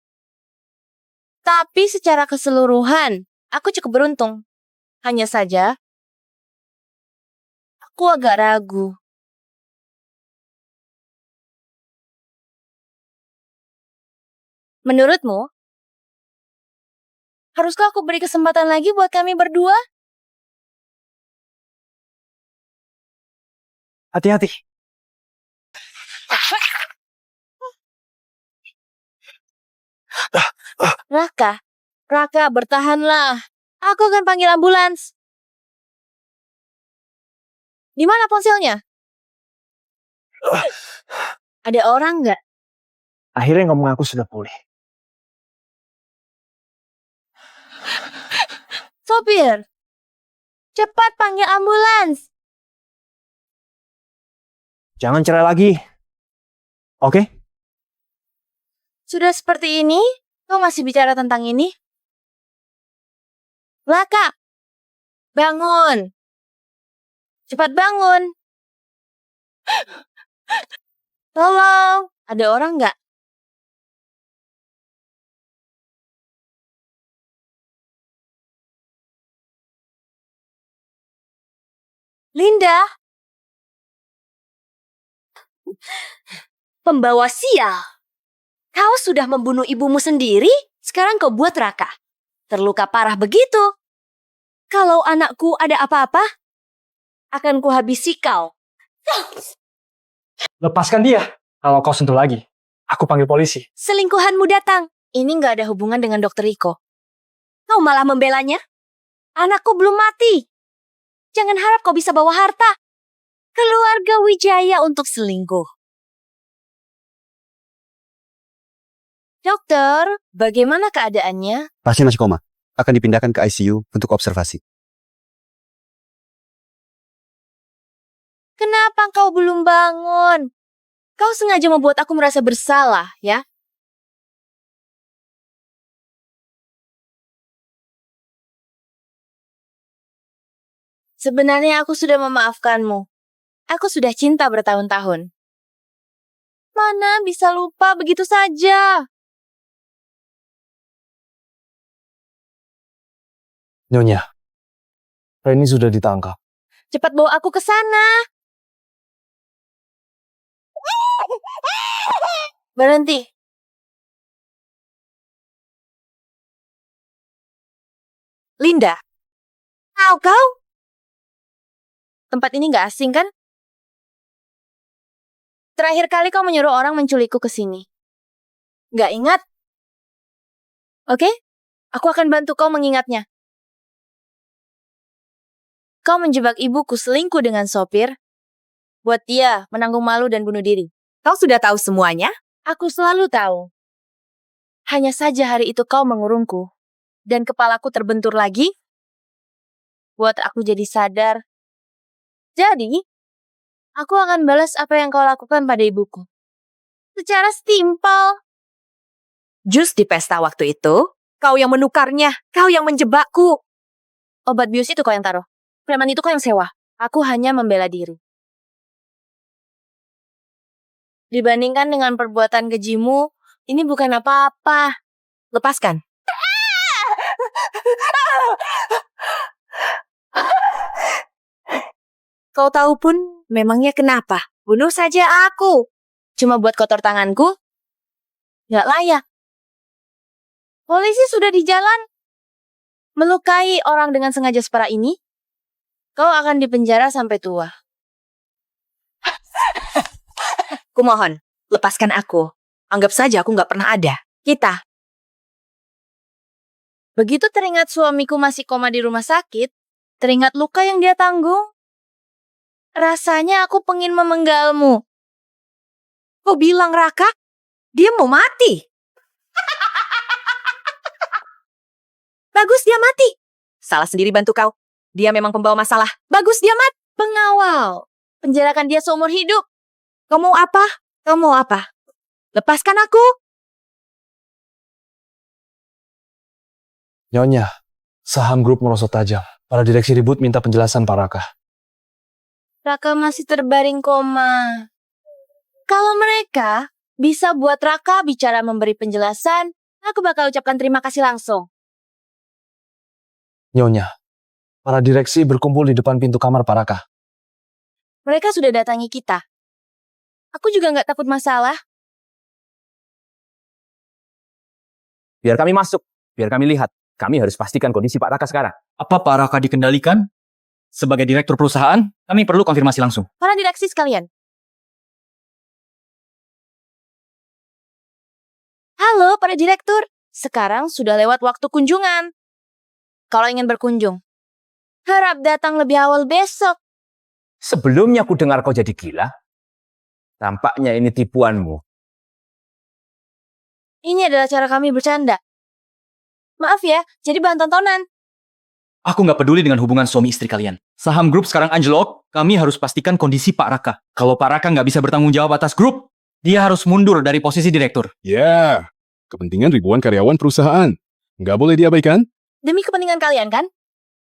Tapi secara keseluruhan, aku cukup beruntung. Hanya saja, aku agak ragu. Menurutmu, haruskah aku beri kesempatan lagi buat kami berdua? Hati-hati. Raka, bertahanlah. Aku akan panggil ambulans. Di mana ponselnya? Ada orang nggak? Akhirnya kau mengaku sudah pulih. Sopir, cepat panggil ambulans. Jangan cerai lagi. Oke? Sudah seperti ini, kau masih bicara tentang ini? Raka, bangun. Cepat bangun. Tolong, ada orang nggak? Linda. Pembawa sial. Kau sudah membunuh ibumu sendiri, sekarang kau buat Raka terluka parah begitu. Kalau anakku ada apa-apa, akan kuhabisi kau. Lepaskan dia. Kalau kau sentuh lagi, aku panggil polisi. Selingkuhanmu datang. Ini nggak ada hubungan dengan dokter Iko. Kau malah membelanya. Anakku belum mati. Jangan harap kau bisa bawa harta. Keluarga Wijaya untuk selingkuh. Dokter, bagaimana keadaannya? Pasien masih koma. Akan dipindahkan ke ICU untuk observasi. Kenapa kau belum bangun? Kau sengaja membuat aku merasa bersalah, ya? Sebenarnya aku sudah memaafkanmu. Aku sudah cinta bertahun-tahun. Mana bisa lupa begitu saja? Nyonya, Reni sudah ditangkap. Cepat bawa aku ke sana. Berhenti. Linda, Kau? Tempat ini nggak asing kan? Terakhir kali kau menyuruh orang menculikku ke sini. Nggak ingat? Oke? Aku akan bantu kau mengingatnya. Kau menjebak ibuku selingkuh dengan sopir, buat dia menanggung malu dan bunuh diri. Kau sudah tahu semuanya? Aku selalu tahu. Hanya saja hari itu kau mengurungku, dan kepalaku terbentur lagi, buat aku jadi sadar. Jadi, aku akan balas apa yang kau lakukan pada ibuku. Secara setimpal. Jus di pesta waktu itu, kau yang menukarnya, kau yang menjebakku. Obat bius itu kau yang taruh. Preman itu kau yang sewa. Aku hanya membela diri. Dibandingkan dengan perbuatan kejimu, ini bukan apa-apa. Lepaskan. Kau tahu pun, memangnya kenapa? Bunuh saja aku. Cuma buat kotor tanganku? Gak layak. Polisi sudah di jalan. Melukai orang dengan sengaja separah ini, kau akan dipenjara sampai tua. Kumohon, lepaskan aku. Anggap saja aku nggak pernah ada. Kita. Begitu teringat suamiku masih koma di rumah sakit, teringat luka yang dia tanggung, rasanya aku pengin memenggalmu. Kau bilang Raka, dia mau mati. Bagus dia mati. Salah sendiri bantu kau. Dia memang pembawa masalah. Bagus dia mati. Pengawal. Penjarakan dia seumur hidup. Kau mau apa? Kau mau apa? Lepaskan aku. Nyonya, saham grup merosot tajam. Para direksi ribut minta penjelasan Pak Raka. Raka masih terbaring koma. Kalau mereka bisa buat Raka bicara memberi penjelasan, aku bakal ucapkan terima kasih langsung. Nyonya, para direksi berkumpul di depan pintu kamar Pak Raka. Mereka sudah datangi kita. Aku juga nggak takut masalah. Biar kami masuk, biar kami lihat. Kami harus pastikan kondisi Pak Raka sekarang. Apa Pak Raka dikendalikan? Sebagai direktur perusahaan, kami perlu konfirmasi langsung. Para direksi sekalian. Halo para direktur, sekarang sudah lewat waktu kunjungan. Kalau ingin berkunjung, harap datang lebih awal besok. Sebelumnya aku dengar kau jadi gila. Tampaknya ini tipuanmu. Ini adalah cara kami bercanda. Maaf ya, jadi bahan tontonan. Aku nggak peduli dengan hubungan suami istri kalian. Saham grup sekarang anjlok, kami harus pastikan kondisi Pak Raka. Kalau Pak Raka nggak bisa bertanggung jawab atas grup, dia harus mundur dari posisi direktur. Ya, kepentingan ribuan karyawan perusahaan. Nggak boleh diabaikan. Demi kepentingan kalian kan?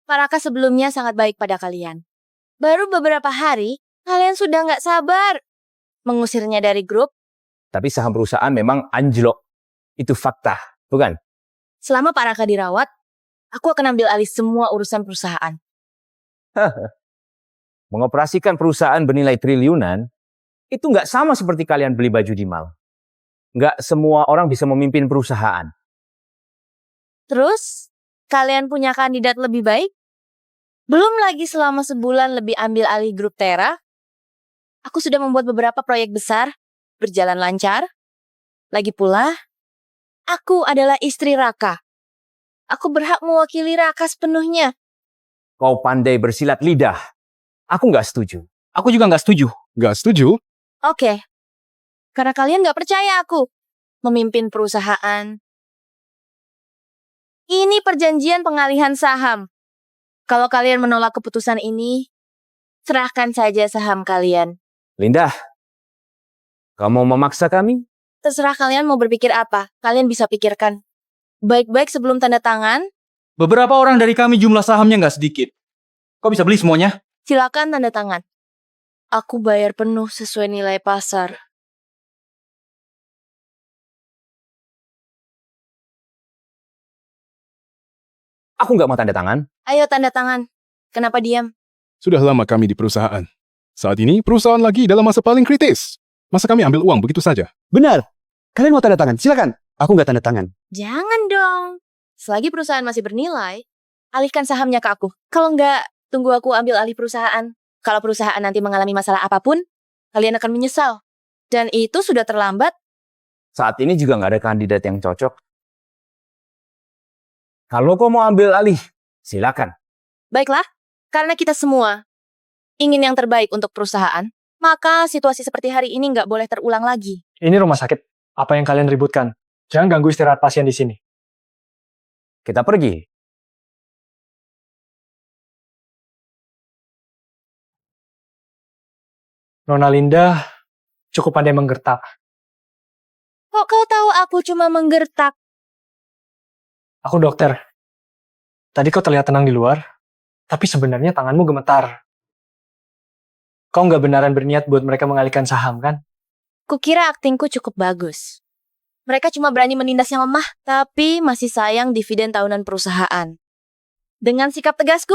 Pak Raka sebelumnya sangat baik pada kalian. Baru beberapa hari, kalian sudah nggak sabar mengusirnya dari grup. Tapi saham perusahaan memang anjlok. Itu fakta, bukan? Selama Pak Raka dirawat, aku akan ambil alih semua urusan perusahaan. Mengoperasikan perusahaan bernilai triliunan, itu nggak sama seperti kalian beli baju di mall. Nggak semua orang bisa memimpin perusahaan. Terus, kalian punya kandidat lebih baik? Belum lagi selama sebulan lebih ambil alih grup Tera, aku sudah membuat beberapa proyek besar, berjalan lancar. Lagi pula, aku adalah istri Raka. Aku berhak mewakili Raka sepenuhnya. Kau pandai bersilat lidah. Aku nggak setuju. Aku juga nggak setuju. Nggak setuju? Oke. Karena kalian nggak percaya aku memimpin perusahaan. Ini perjanjian pengalihan saham. Kalau kalian menolak keputusan ini, serahkan saja saham kalian. Linda, kamu mau memaksa kami? Terserah kalian mau berpikir apa. Kalian bisa pikirkan. Baik-baik sebelum tanda tangan, Beberapa orang dari kami jumlah sahamnya nggak sedikit. Kau bisa beli semuanya? silakan tanda tangan. Aku bayar penuh sesuai nilai pasar. Aku nggak mau tanda tangan. Ayo tanda tangan. Kenapa diam? Sudah lama kami di perusahaan. Saat ini perusahaan lagi dalam masa paling kritis. Masa kami ambil uang begitu saja? Benar. Kalian mau tanda tangan? Silakan. Aku nggak tanda tangan. Jangan dong. Selagi perusahaan masih bernilai, alihkan sahamnya ke aku. Kalau enggak, tunggu aku ambil alih perusahaan. Kalau perusahaan nanti mengalami masalah apapun, kalian akan menyesal. Dan itu sudah terlambat. Saat ini juga nggak ada kandidat yang cocok. Kalau kau mau ambil alih, silakan. Baiklah, karena kita semua ingin yang terbaik untuk perusahaan, maka situasi seperti hari ini nggak boleh terulang lagi. Ini rumah sakit. Apa yang kalian ributkan? Jangan ganggu istirahat pasien di sini. Kita pergi. Nona Linda cukup pandai menggertak. Kok kau tahu aku cuma menggertak? Aku dokter. Tadi kau terlihat tenang di luar, tapi sebenarnya tanganmu gemetar. Kau nggak beneran berniat buat mereka mengalihkan saham, kan? Kukira aktingku cukup bagus. Mereka cuma berani menindas yang lemah, tapi masih sayang dividen tahunan perusahaan. Dengan sikap tegasku,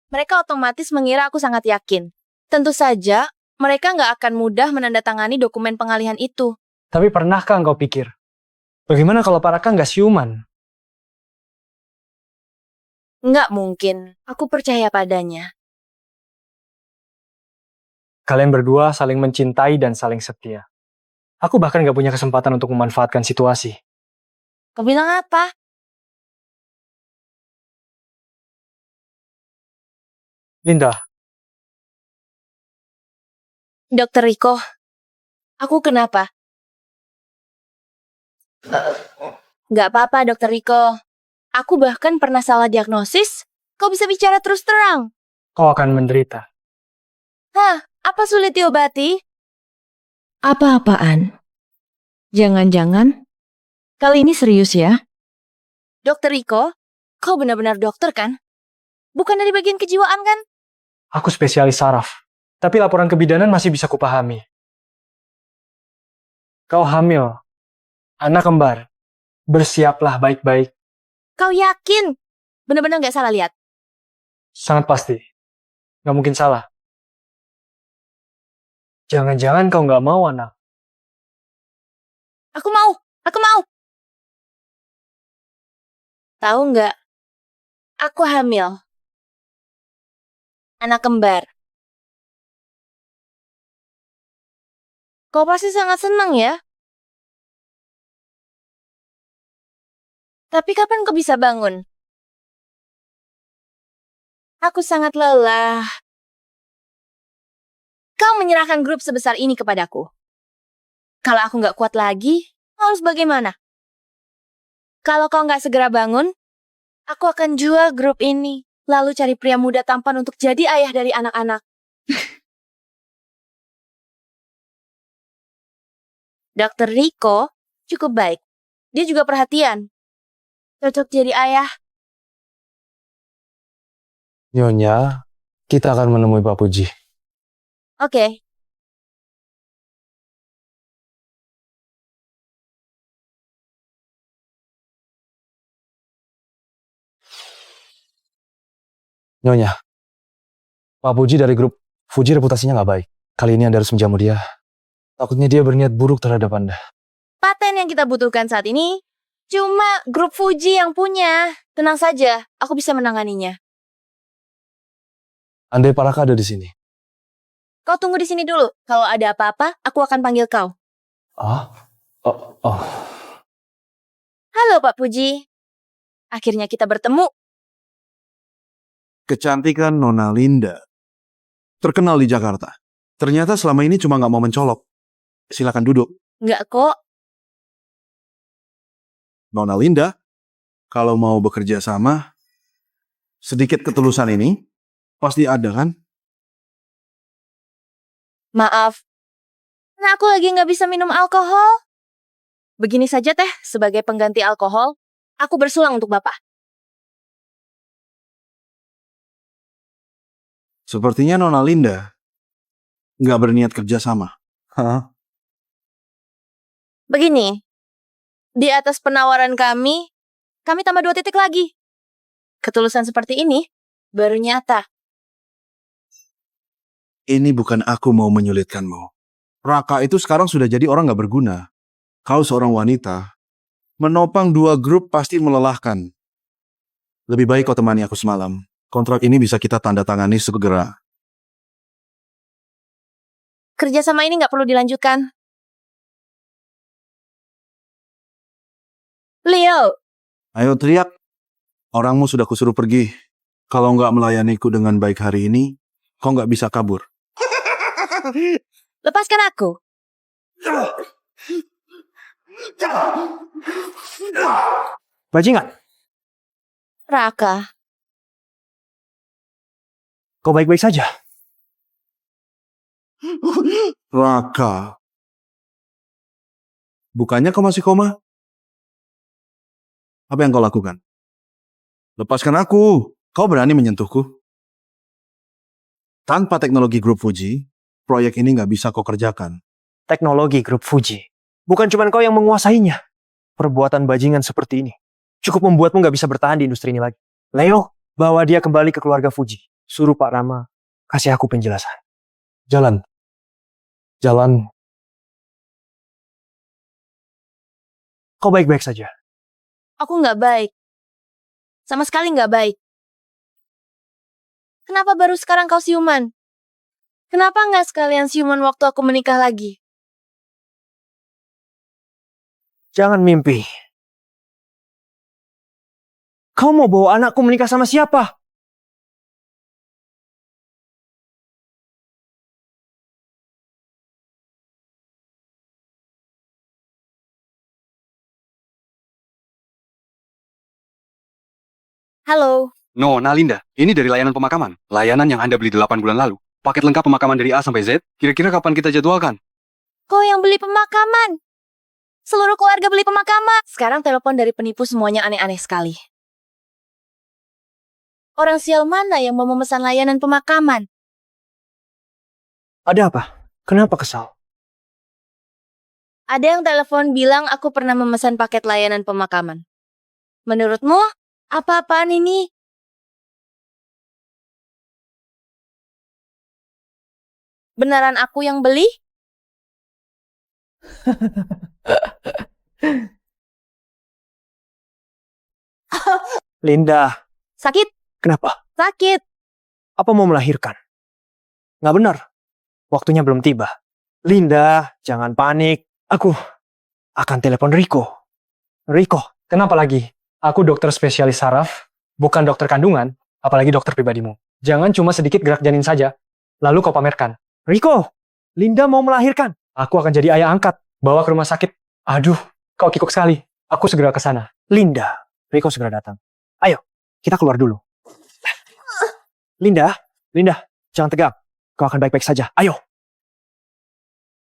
mereka otomatis mengira aku sangat yakin. Tentu saja, mereka nggak akan mudah menandatangani dokumen pengalihan itu. Tapi pernahkah engkau pikir, bagaimana kalau Paraka nggak siuman? Nggak mungkin, aku percaya padanya. Kalian berdua saling mencintai dan saling setia. Aku bahkan nggak punya kesempatan untuk memanfaatkan situasi. Kau bilang apa? Linda, Dokter Riko, aku kenapa? Nggak apa-apa, Dokter Riko. Aku bahkan pernah salah diagnosis. Kau bisa bicara terus terang. kau akan menderita. Hah, apa sulit diobati? Apa-apaan? Jangan-jangan kali ini serius ya? Dokter Riko, kau benar-benar dokter kan? Bukan dari bagian kejiwaan kan? Aku spesialis saraf, tapi laporan kebidanan masih bisa kupahami. Kau hamil, anak kembar. Bersiaplah baik-baik. Kau yakin? Benar-benar nggak salah lihat? Sangat pasti. Nggak mungkin salah. Jangan-jangan kau nggak mau anak. Aku mau. Tahu nggak? Aku hamil. Anak kembar. Kau pasti sangat senang ya? Tapi kapan kau bisa bangun? Aku sangat lelah. Kau menyerahkan grup sebesar ini kepadaku. Kalau aku nggak kuat lagi, harus bagaimana? Kalau kau nggak segera bangun, aku akan jual grup ini, lalu cari pria muda tampan untuk jadi ayah dari anak-anak. Dokter Riko cukup baik. Dia juga perhatian. Cocok jadi ayah. Nyonya, kita akan menemui Pak Puji. Oke. Nyonya, Pak Puji dari grup Fuji reputasinya nggak baik. Kali ini Anda harus menjamu dia. Takutnya dia berniat buruk terhadap Anda. Paten yang kita butuhkan saat ini cuma grup Fuji yang punya. Tenang saja, aku bisa menanganinya. Andai Paraka ada di sini. Kau tunggu di sini dulu. Kalau ada apa-apa, aku akan panggil kau. Oh. Halo Pak Puji. Akhirnya kita bertemu. Kecantikan Nona Linda. Terkenal di Jakarta. Ternyata selama ini cuma nggak mau mencolok. Silakan duduk. Nggak kok. Nona Linda, kalau mau bekerja sama, sedikit ketulusan ini pasti ada kan? Maaf. Karena aku lagi nggak bisa minum alkohol. Begini saja teh, sebagai pengganti alkohol, aku bersulang untuk Bapak. Sepertinya Nona Linda nggak berniat kerja sama. Hah? Begini, di atas penawaran kami tambah 2 titik lagi. Ketulusan seperti ini baru nyata. Ini bukan aku mau menyulitkanmu. Raka itu sekarang sudah jadi orang nggak berguna. Kau seorang wanita, menopang 2 grup pasti melelahkan. Lebih baik kau temani aku semalam. Kontrak ini bisa kita tanda tangani segera. Kerjasama ini nggak perlu dilanjutkan. Leo, Ayo teriak. Orangmu sudah kusuruh pergi. Kalau nggak melayaniku dengan baik hari ini, kau nggak bisa kabur. Lepaskan aku. Bajingan, Raka, kau baik-baik saja. Raka. Bukannya kau masih koma? Apa yang kau lakukan? Lepaskan aku. Kau berani menyentuhku? Tanpa teknologi grup Fuji, proyek ini nggak bisa kau kerjakan. Teknologi grup Fuji. Bukan cuma kau yang menguasainya. Perbuatan bajingan seperti ini cukup membuatmu nggak bisa bertahan di industri ini lagi. Leo, bawa dia kembali ke keluarga Fuji. Suruh Pak Rama kasih aku penjelasan. Jalan. Kau baik-baik saja. aku nggak baik. Sama sekali nggak baik. Kenapa baru sekarang kau siuman? Kenapa nggak sekalian siuman waktu aku menikah lagi? Jangan mimpi. Kau mau bawa anakku menikah sama siapa? Halo, No, Nalinda, ini dari layanan pemakaman. Layanan yang Anda beli 8 bulan lalu. Paket lengkap pemakaman dari A sampai Z. Kira-kira kapan kita jadwalkan? kau yang beli pemakaman. Seluruh keluarga beli pemakaman. Sekarang telepon dari penipu semuanya aneh-aneh sekali. Orang sial mana yang mau memesan layanan pemakaman? Ada apa? Kenapa kesal? Ada yang telepon bilang aku pernah memesan paket layanan pemakaman. Menurutmu, apa-apaan ini? Beneran aku yang beli? Linda, Sakit? kenapa? Sakit. Apa mau melahirkan? Nggak benar. Waktunya belum tiba. Linda, jangan panik. Aku akan telepon Riko. Riko, kenapa lagi? Aku dokter spesialis saraf, bukan dokter kandungan, apalagi dokter pribadimu. Jangan cuma sedikit gerak janin saja, lalu kau pamerkan. Riko, Linda mau melahirkan. Aku akan jadi ayah angkat, bawa ke rumah sakit. Aduh, kau kikuk sekali. Aku segera ke sana. Linda, Riko segera datang. Ayo, kita keluar dulu. Linda, jangan tegang. Kau akan baik-baik saja. Ayo.